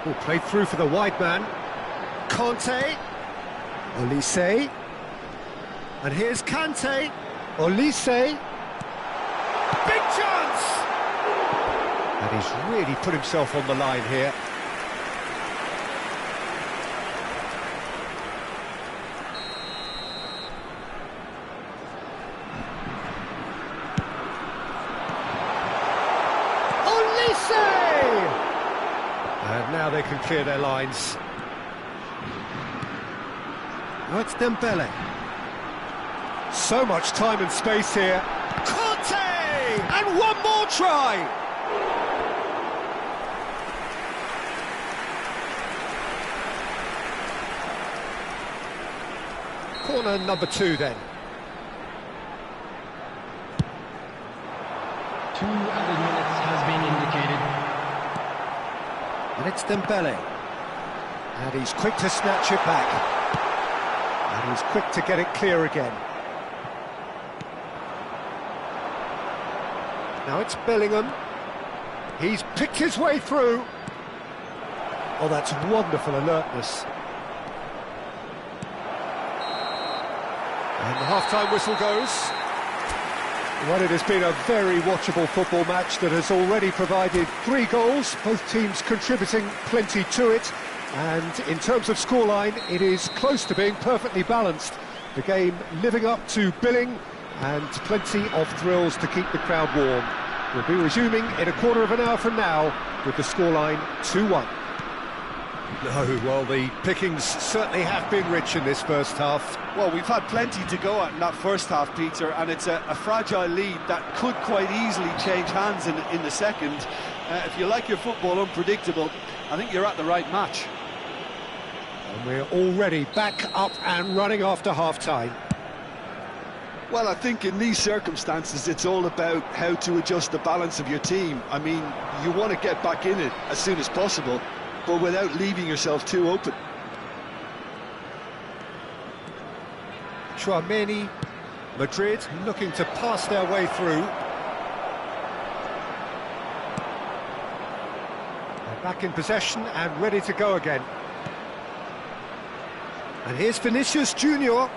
Oh, played through for the wide man. Conte. Olise. And here's Kante. Olise. Big chance! And he's really put himself on the line here. And now they can clear their lines. Now it's Dembele. So much time and space here. Conte! And one more try! Corner number 2 then. 2 added minutes has been indicated. And it's Dembele. And he's quick to snatch it back. And he's quick to get it clear again. Now it's Bellingham. He's picked his way through. Oh, that's wonderful alertness. And the half-time whistle goes. Well, it has been a very watchable football match that has already provided 3 goals, both teams contributing plenty to it. And in terms of scoreline, it is close to being perfectly balanced. The game living up to billing and plenty of thrills to keep the crowd warm. We'll be resuming in a quarter of an hour from now with the scoreline 2-1. No, well, the pickings certainly have been rich in this first half. Well, we've had plenty to go at in that first half, Peter, and it's a fragile lead that could quite easily change hands in the second. If you like your football unpredictable, I think you're at the right match. And we're already back up and running after half-time. Well, I think in these circumstances, it's all about how to adjust the balance of your team. I mean, you want to get back in it as soon as possible, but without leaving yourself too open. Tchouaméni, Madrid looking to pass their way through. They're back in possession and ready to go again. And here's Vinicius Junior.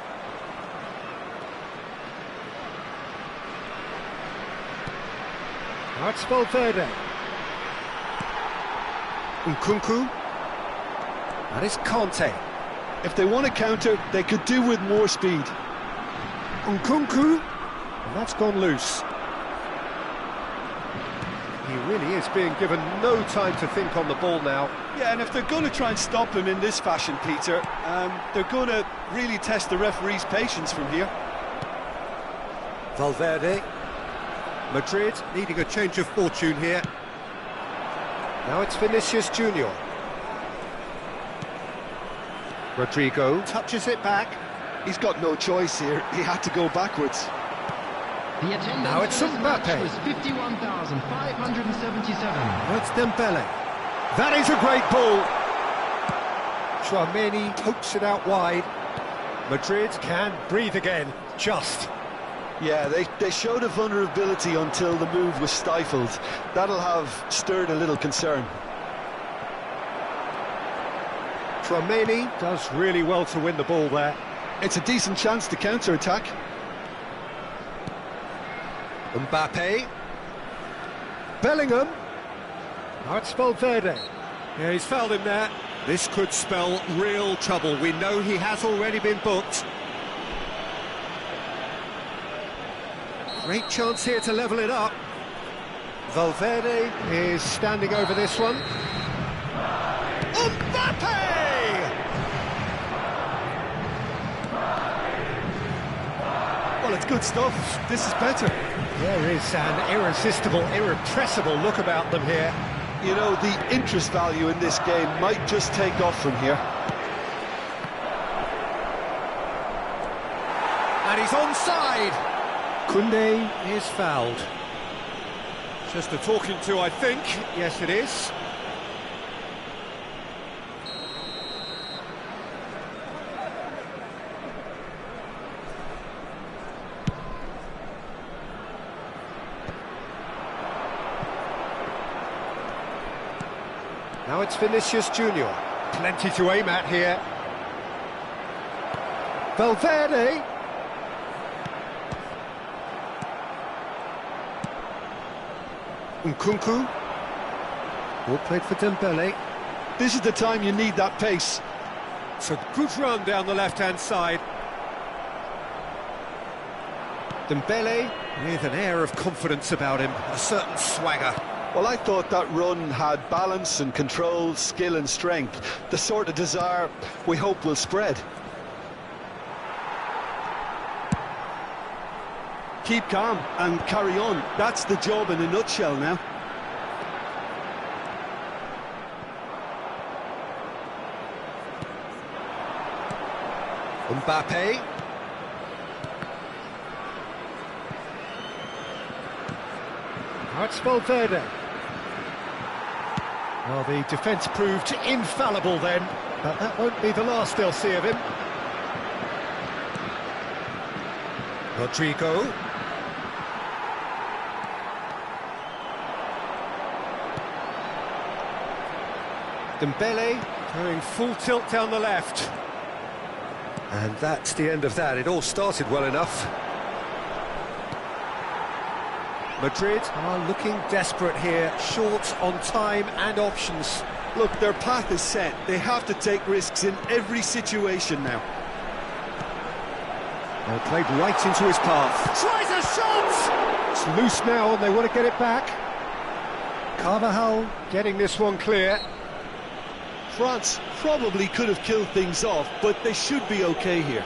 Now it's Valverde. Nkunku. That is Conte. If they want to counter, they could do with more speed. Nkunku. And that's gone loose. He really is being given no time to think on the ball now. Yeah, and if they're going to try and stop him in this fashion, Peter, they're going to really test the referee's patience from here. Valverde. Madrid needing a change of fortune here. Now it's Vinicius Junior. Rodrigo touches it back. He's got no choice here. He had to go backwards. The attendance Now it's for this match Mbappe. was 51,577. Now it's Dembele. That is a great ball. Tchouaméni pokes it out wide. Madrid can breathe again, just. Yeah, they showed a vulnerability until the move was stifled. That'll have stirred a little concern. Tchouaméni does really well to win the ball there. It's a decent chance to counter-attack. Mbappe. Bellingham. Now it's Valverde. Yeah, he's fouled him there. This could spell real trouble. We know he has already been booked. Great chance here to level it up. Valverde is standing over this one. Mbappe! Well, it's good stuff. This is better. There is an irresistible, irrepressible look about them here. You know, the interest value in this game might just take off from here. And he's onside. Koundé is fouled. Just a talking to, I think. Yes, it is. Now it's Vinicius Junior. Plenty to aim at here. Valverde. Nkunku. Ball played for Dembele. This is the time you need that pace. It's a good run down the left-hand side. Dembele with an air of confidence about him, a certain swagger. Well, I thought that run had balance and control, skill and strength. The sort of desire we hope will spread. Keep calm and carry on. That's the job in a nutshell now. Mbappe. Now it's Valverde. Well, the defence proved infallible then, but that won't be the last they'll see of him. Rodrigo. Dembele going full tilt down the left. And that's the end of that. It all started well enough. Madrid are looking desperate here, short on time and options. Look, their path is set. They have to take risks in every situation now. Well, played right into his path. Tries a shot! It's loose now and they want to get it back. Carvajal getting this one clear. France probably could have killed things off, but they should be okay here.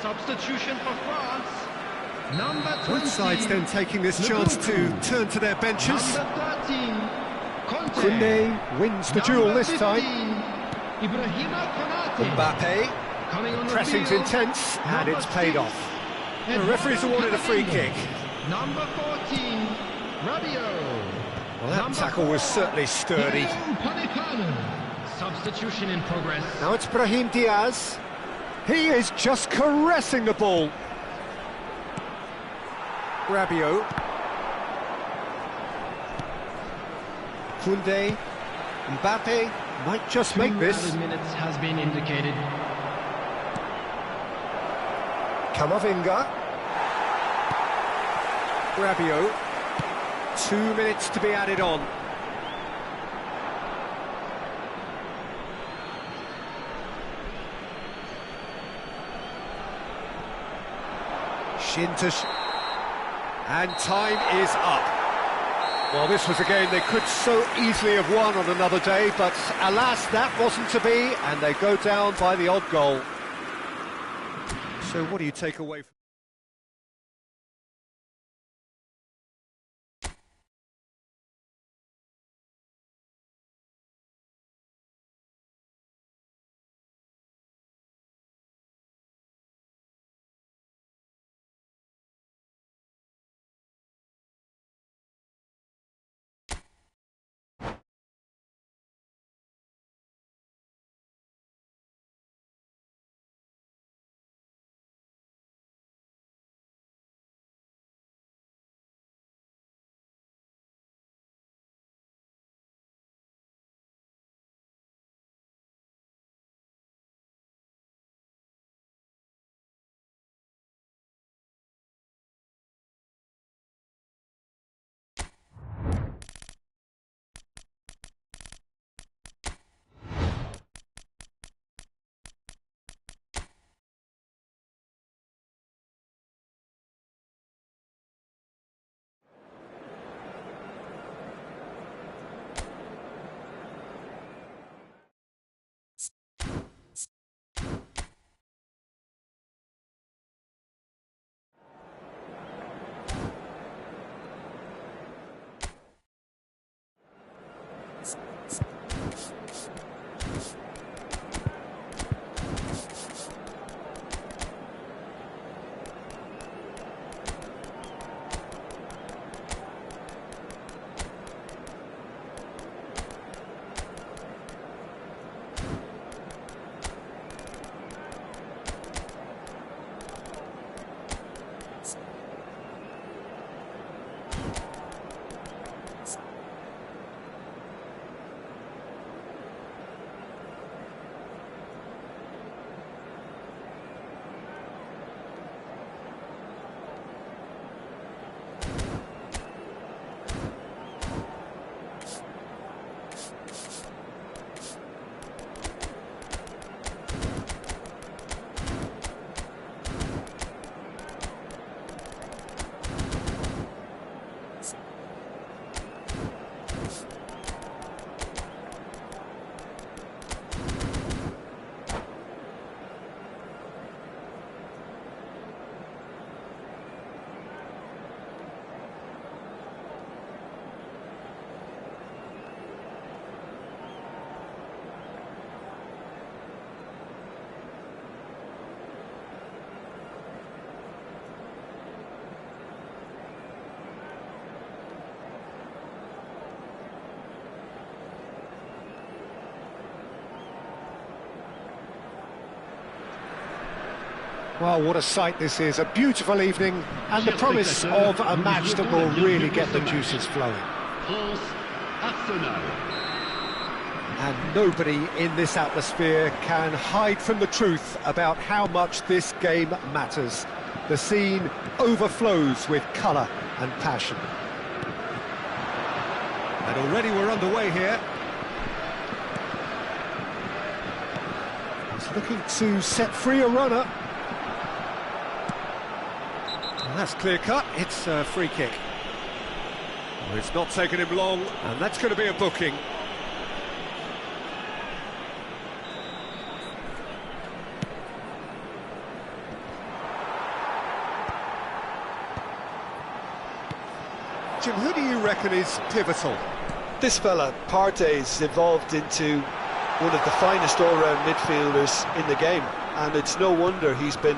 Substitution for France. Number 20. Both sides then taking this chance to turn to their benches. Number 13. Conte. Koundé wins the duel this time. Ibrahima Konate. Mbappe. Coming on the Pressing's field. intense, and Number it's paid 6. off. The referee's awarded a free kick. Number 14. Rabiot. Well, that tackle was certainly sturdy. Substitution in progress. Now it's Brahim Diaz. He is just caressing the ball. Rabiot. Koundé. Mbappe might just make this. 2 added minutes has been indicated. Camavinga. Rabiot. 2 minutes to be added on. Shintosh. And time is up. Well, this was a game they could so easily have won on another day, but alas, that wasn't to be, and they go down by the odd goal. So what do you take away from Well, what a sight this is. A beautiful evening and the promise of a match that will really get the juices flowing. France, Arsenal. And nobody in this atmosphere can hide from the truth about how much this game matters. The scene overflows with colour and passion. And already we're underway here. He's looking to set free a runner. And that's clear-cut. It's a free kick. Well, it's not taken him long, and that's going to be a booking. Jim, who do you reckon is pivotal? This fella, Partey's evolved into one of the finest all-round midfielders in the game, and it's no wonder he's been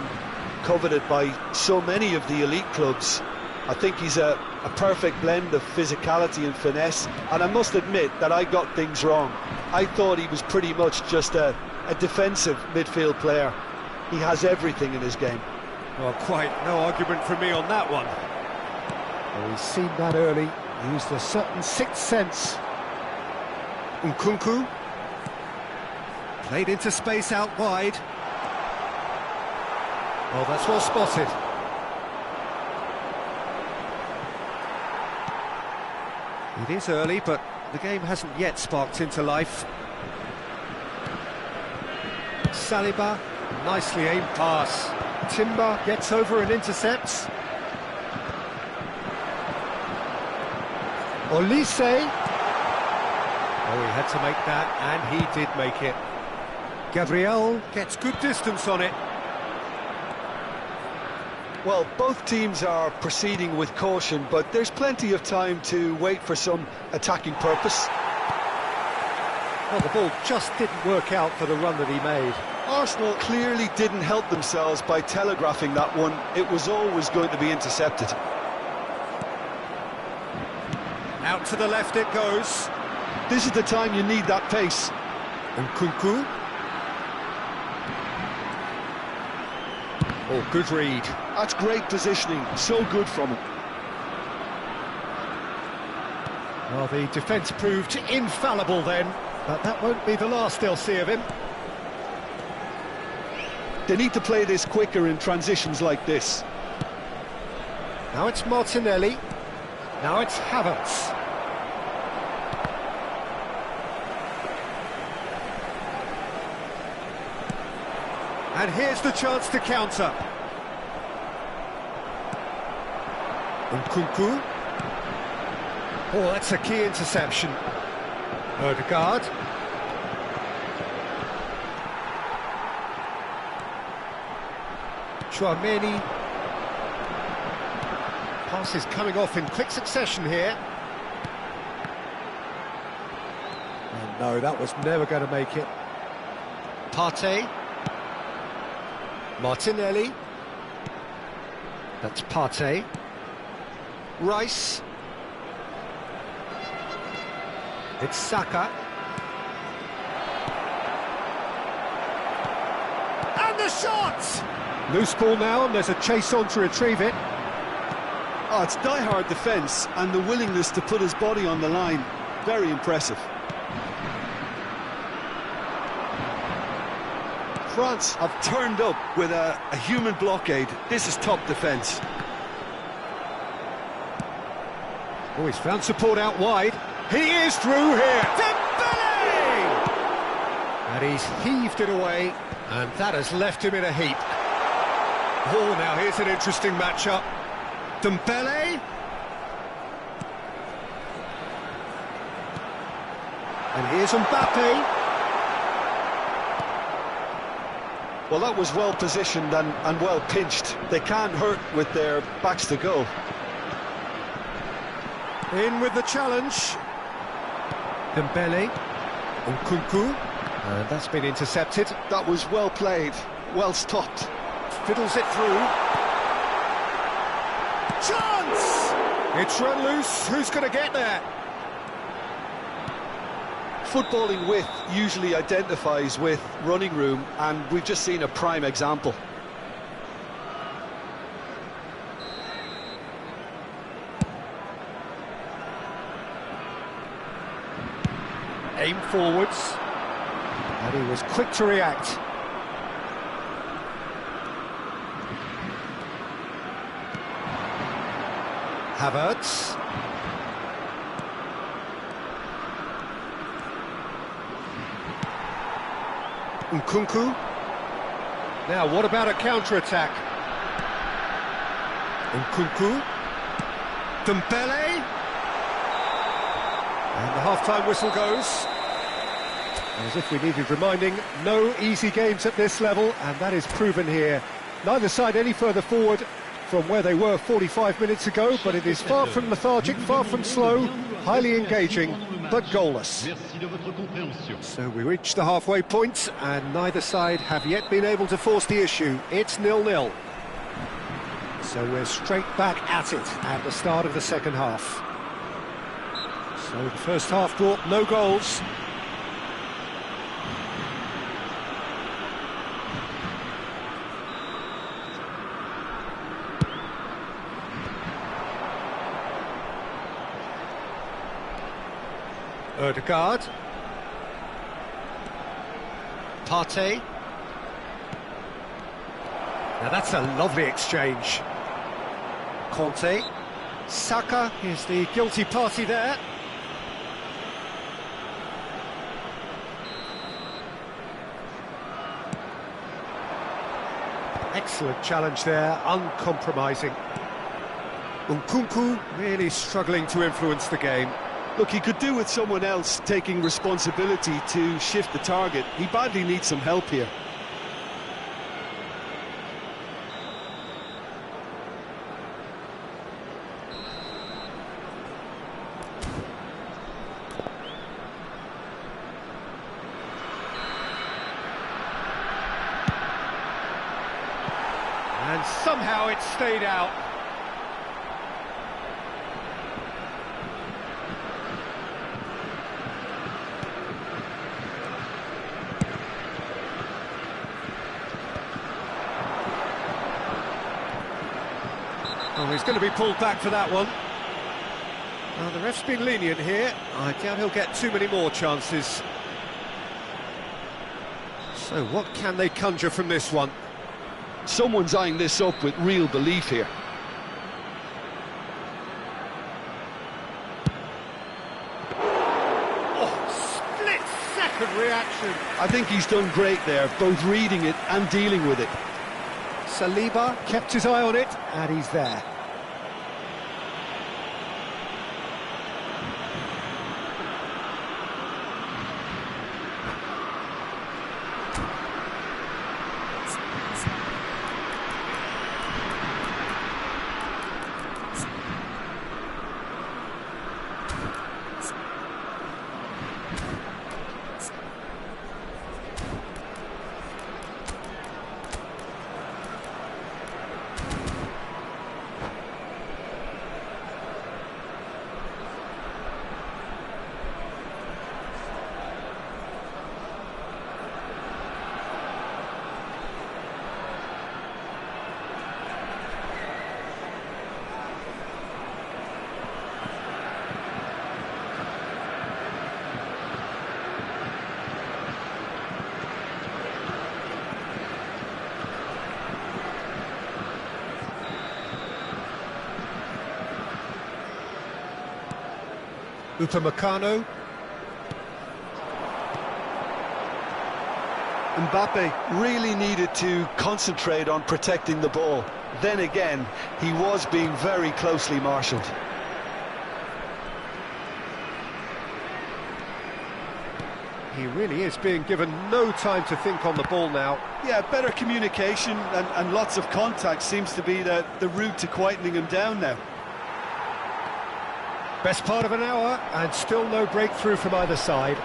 coveted by so many of the elite clubs. I think he's a perfect blend of physicality and finesse, and I must admit that I got things wrong. I thought he was pretty much just a defensive midfield player. He has everything in his game. Well, quite no argument from me on that one. Well, he's seen that early, used a certain sixth sense. Nkunku played into space out wide. Well, that's well spotted. It is early, but the game hasn't yet sparked into life. Saliba, nicely aimed pass. Timber gets over and intercepts. Olise. Oh, he had to make that, and he did make it. Gabriel gets good distance on it. Well, both teams are proceeding with caution, but there's plenty of time to wait for some attacking purpose. Well, the ball just didn't work out for the run that he made. Arsenal clearly didn't help themselves by telegraphing that one. It was always going to be intercepted. Out to the left it goes. This is the time you need that pace. Nkunku. Oh, good read. That's great positioning, so good from him. Well, the defence proved infallible then, but that won't be the last they'll see of him. They need to play this quicker in transitions like this. Now it's Martinelli. Now it's Havertz. And here's the chance to counter. Nkunku. Oh, that's a key interception. Odegaard. Chouameni. Passes coming off in quick succession here. And no, that was never going to make it. Partey. Martinelli. That's Partey. Rice. It's Saka. And the shot! Loose ball now, and there's a chase on to retrieve it. Oh, it's die-hard defence, and the willingness to put his body on the line. Very impressive. France have turned up with a human blockade. This is top defence. Oh, he's found support out wide. He is through here. Dembele! And he's heaved it away, and that has left him in a heap. Oh, now here's an interesting matchup. Dembele. And here's Mbappe. Well, that was well positioned and well pinched. They can't hurt with their backs to goal. In with the challenge. Dembele. Nkunku. And that's been intercepted. That was well played, well stopped. Fiddles it through. Chance! It's run loose. Who's going to get there? Footballing width usually identifies with running room, and we've just seen a prime example. Aim forwards. And he was quick to react. Havertz. Nkunku. Now, what about a counter-attack? Nkunku. Dembele. And the half-time whistle goes. As if we needed reminding, no easy games at this level, and that is proven here. Neither side any further forward from where they were 45 minutes ago, but it is far from lethargic, far from slow, highly engaging, but goalless. So we reach the halfway point, and neither side have yet been able to force the issue. It's 0-0. So we're straight back at it at the start of the second half. So the first half brought no goals. Ødegaard. Partey. Now that's a lovely exchange. Conte. Saka is the guilty party there. Excellent challenge there, uncompromising. Nkunku really struggling to influence the game. Look, he could do with someone else taking responsibility to shift the target. He badly needs some help here. And somehow it stayed out. Oh, he's going to be pulled back for that one. Well, the ref's been lenient here. I doubt he'll get too many more chances. So what can they conjure from this one? Someone's eyeing this up with real belief here. Oh, split-second reaction. I think he's done great there, both reading it and dealing with it. Saliba kept his eye on it, and he's there. Upamecano. Mbappe really needed to concentrate on protecting the ball. Then again, he was being very closely marshalled. He really is being given no time to think on the ball now. Yeah, better communication and lots of contact seems to be the route to quietening him down now. Best part of an hour, and still no breakthrough from either side.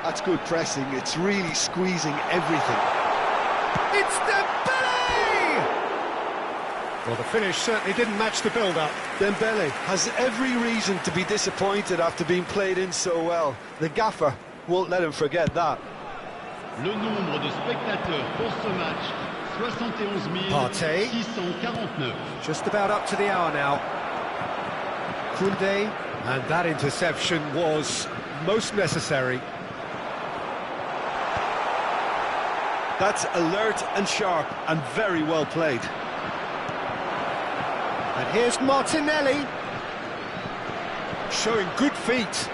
That's good pressing, it's really squeezing everything. It's Dembele! Well, the finish certainly didn't match the build-up. Dembele has every reason to be disappointed after being played in so well. The gaffer won't let him forget that. Le nombre de spectateurs pour ce match, 71 Partey. 649. Just about up to the hour now. Koundé, and that interception was most necessary. That's alert and sharp and very well played. And here's Martinelli. Showing good feet.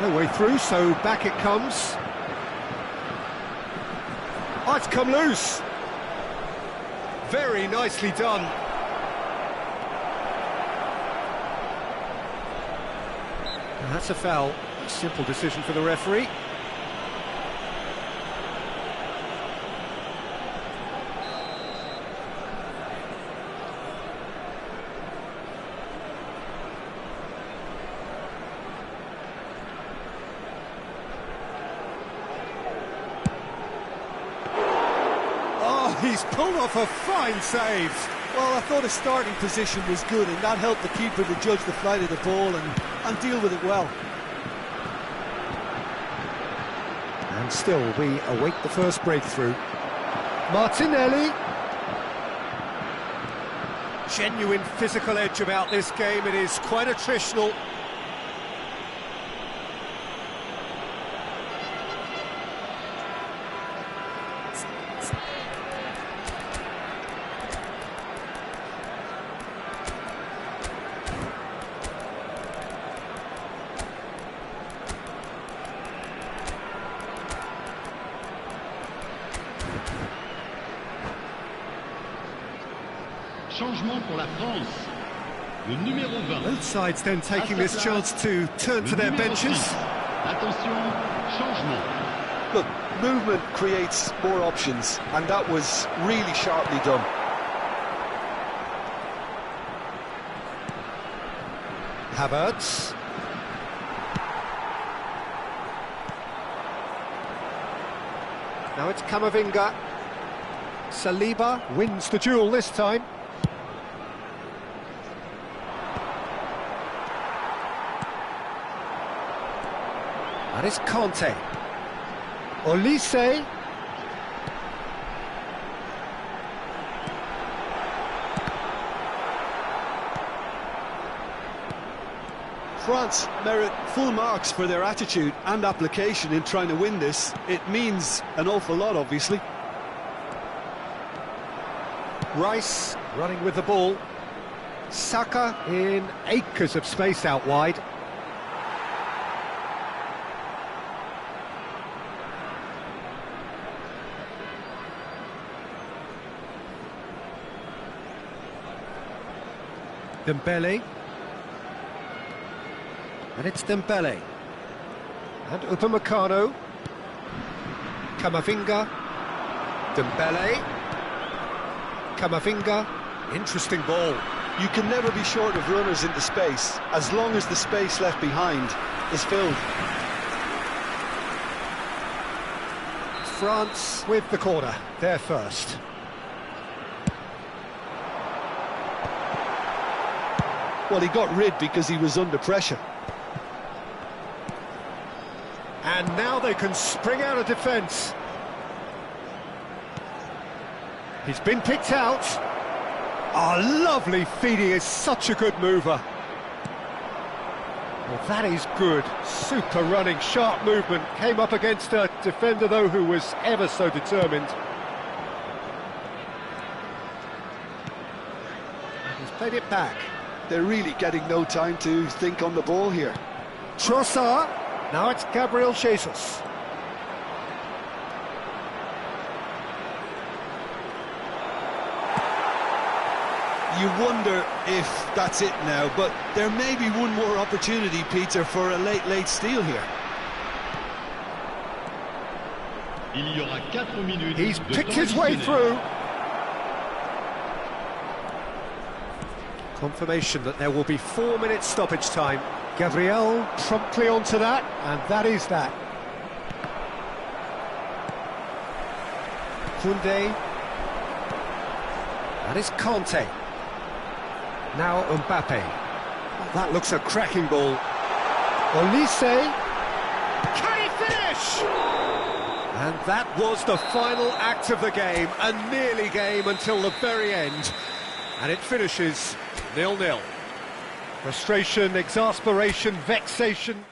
No way through, so back it comes. Oh, it's come loose. Very nicely done. And that's a foul. Simple decision for the referee. He's pulled off a fine save. Well, I thought his starting position was good, and that helped the keeper to judge the flight of the ball and deal with it well. And still, we await the first breakthrough. Martinelli. Genuine physical edge about this game. It is quite attritional. Changement pour la France. Le numéro 20. Both sides then taking this chance to turn to their benches. Attention, changement. Look, movement creates more options, and that was really sharply done. Havertz. Now it's Camavinga. Saliba wins the duel this time. That is Conte. Olise. France merit full marks for their attitude and application in trying to win this. It means an awful lot, obviously. Rice running with the ball. Saka in acres of space out wide. Dembele. And it's Dembele. And Upamecano. Camavinga. Dembele. Camavinga. Interesting ball. You can never be short of runners into space, as long as the space left behind is filled. France with the corner, they're first. Well, he got rid because he was under pressure. And now they can spring out of defence. He's been picked out. Oh, lovely feed, he is such a good mover. Well, that is good. Super running, sharp movement. Came up against a defender, though, who was ever so determined. And he's played it back. They're really getting no time to think on the ball here. Trossard. Now it's Gabriel Jesus. You wonder if that's it now, but there may be one more opportunity, Peter, for a late steal here. Il y aura 4 minutes. He's picked his way through. Confirmation that there will be 4 minutes stoppage time. Gabriel promptly onto that, and that is that. Koundé. That is Conte. Now Mbappe. Oh, that looks a cracking ball. Olise. Can he finish? And that was the final act of the game, a nearly game until the very end. And it finishes 0-0. Frustration, exasperation, vexation.